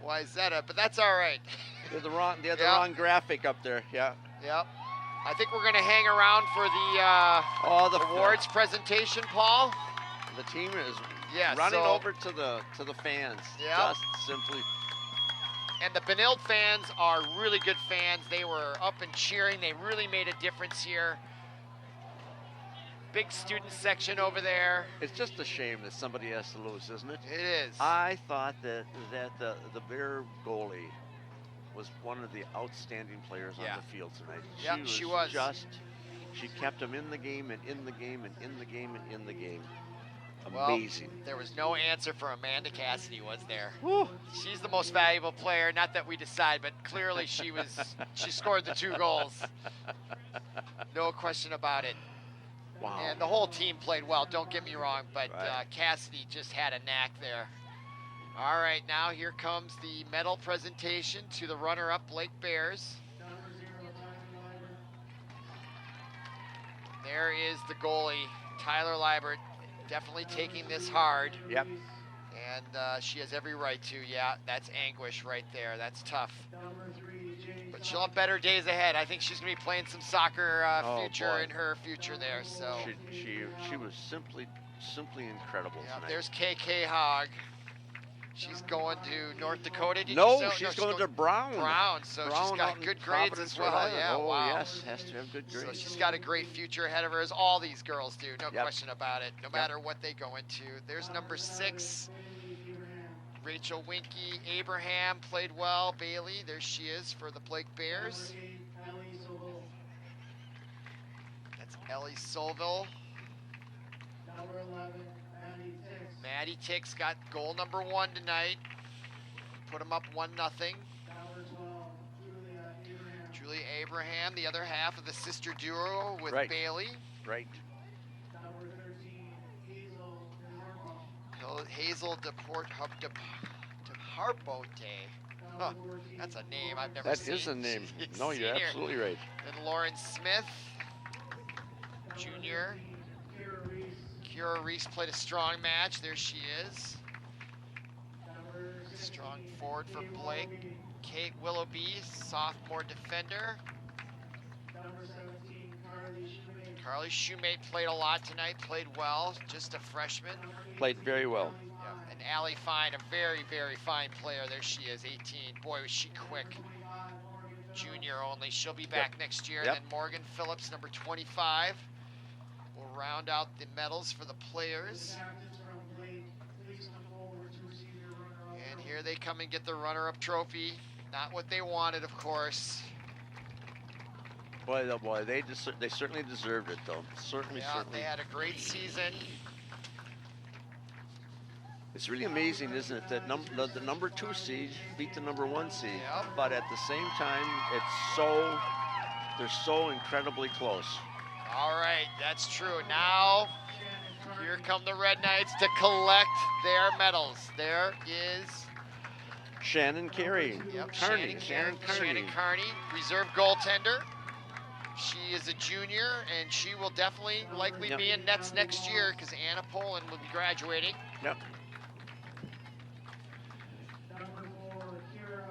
Wyzetta, but that's all right. They had the wrong graphic up there. Yeah. Yep. I think we're going to hang around for the awards presentation, Paul. The team is running over to the fans. Yeah. Just simply. And the Benilde fans are really good fans. They were up and cheering. They really made a difference here. Big student section over there. It's just a shame that somebody has to lose, isn't it? It is. I thought that the Bear goalie was one of the outstanding players on the field tonight. Yeah, she was. She kept him in the game and in the game and in the game and in the game. Well, Amazing. There was no answer for Amanda Cassidy, was there? Whew. She's the most valuable player. Not that we decide, but clearly she scored the 2 goals. No question about it. Wow. And the whole team played well, don't get me wrong, but Cassidy just had a knack there. All right, now here comes the medal presentation to the runner-up Lake Bears. There is the goalie, Tyler Liebert, definitely taking this hard. Yep. And she has every right to. Yeah, that's anguish right there. That's tough. But she'll have better days ahead. I think she's going to be playing some soccer in her future there. So she was simply incredible tonight. There's KK Hogg. She's going to North Dakota. She's going to Brown. Brown, so she's got good grades as well. Yeah, wow. Yes, has to have good grades. So she's got a great future ahead of her, as all these girls do. No question about it. No matter what they go into. There's number 6. Rachel Winky Abraham played well. Bailey, there she is for the Blake Bears. That's Ellie Solville. Number 11, Maddie Tix got goal number 1 tonight. Put them up 1-0. Julia Abraham, the other half of the sister duo with Bailey. Right. Hazel DeHarbote. Huh, that's a name I've never seen. That is a name. No, you're absolutely right. Then Lauren Smith, junior. Kira Reese played a strong match. There she is. Strong forward for Blake. Kate Willoughby, sophomore defender. Carly Shoemate played a lot tonight, played well, just a freshman. Played very well. Yeah. And Allie Fine, a very, very fine player. There she is, 18. Boy, was she quick. Junior only. She'll be back next year. And then Morgan Phillips, number 25. We'll round out the medals for the players. And here they come and get the runner-up trophy. Not what they wanted, of course. Boy, oh boy, they certainly deserved it, though. Certainly. They had a great season. It's really amazing, isn't it, that the number 2 seed beat the number 1 seed, but at the same time, they're so incredibly close. All right, that's true. Now, here come the Red Knights to collect their medals. There is Shannon Carey. Yep, Shannon Carney, reserve goaltender. She is a junior, and she will definitely likely be in nets next year because Anna Poland will be graduating. Yep.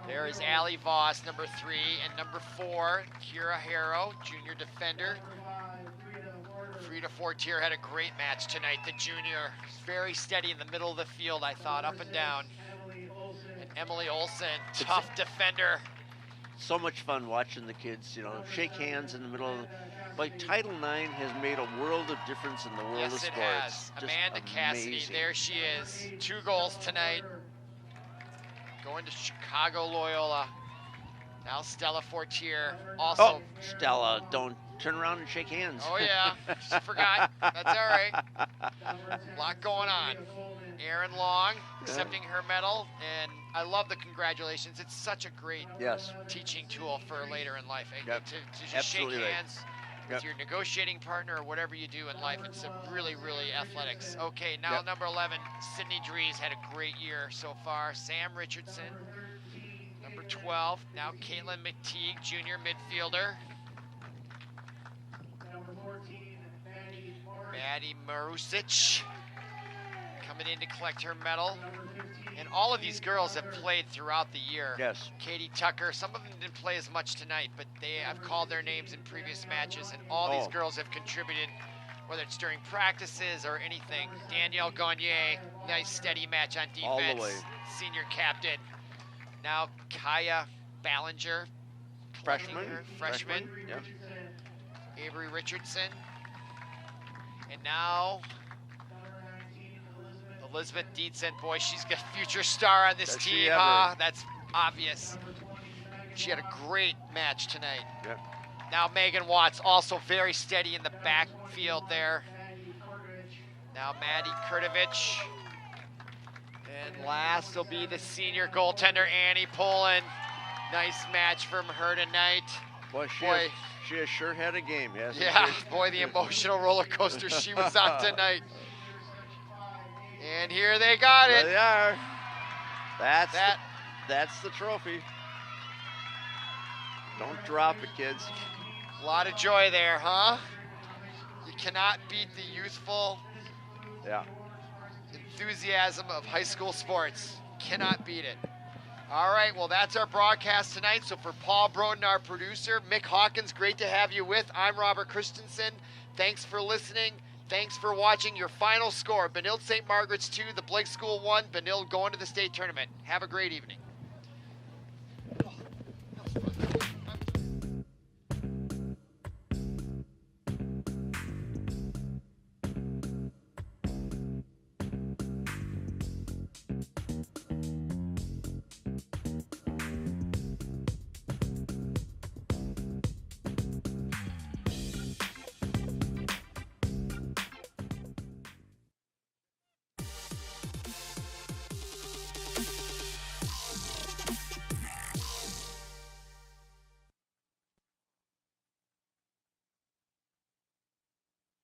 There is Allie Voss, number 3, and number 4, Kira Harrow, junior defender. Frida Fortier had a great match tonight. The junior, very steady in the middle of the field, I thought, up and down. And Emily Olsen, tough defender. So much fun watching the kids, shake hands in the middle of like Title IX has made a world of difference in the world of sports. Yes, it has. Amanda Cassidy, there she is. 2 goals tonight. Going to Chicago Loyola. Now Stella Fortier. Also. Oh, Stella, don't turn around and shake hands. Oh yeah, she forgot. That's all right. A lot going on. Erin Long accepting her medal, and I love the congratulations. It's such a great teaching tool for later in life. To just shake hands with Yep. your negotiating partner or whatever you do in life. It's really, really athletics. Okay, now Yep. number 11, Sydney Dries had a great year so far. Sam Richardson, number 12. Now Caitlin McTeague, junior midfielder. Number 14, Maddie Marusic coming in to collect her medal. Number 15, And all of these girls have played throughout the year. Yes. Katie Tucker, some of them didn't play as much tonight, but I've called their names in previous matches, and all these Oh. girls have contributed, whether it's during practices or anything. Danielle Gagne, nice steady match on defense. All the way. Senior captain. Now Kaya Ballinger. collecting Freshman. her, freshman. Yep. Avery Richardson. And now Elizabeth Dietzen, boy, she's got a future star on this Does she team, ever. huh? That's obvious. She had a great match tonight. Yep. Now Megan Watts, also very steady in the backfield there. Now Maddie Kurtovich. And last will be the senior goaltender, Annie Poland. Nice match from her tonight. Boy, Boy. She has sure had a game, hasn't Yeah, she? boy, the emotional roller coaster she was on tonight. And here they got There it. they are. That's That that's the trophy. Don't drop it, kids. a lot of joy there, huh? You cannot beat the youthful Yeah. enthusiasm of high school sports. Cannot beat it. All right, well, that's our broadcast tonight. So for Paul Broden, our producer, Mick Hawkins, great to have you with. I'm Robert Christensen. Thanks for listening. Thanks for watching. Your final score, Benilde-St. Margaret's 2, the Blake School 1, Benilde going to the state tournament. Have a great evening.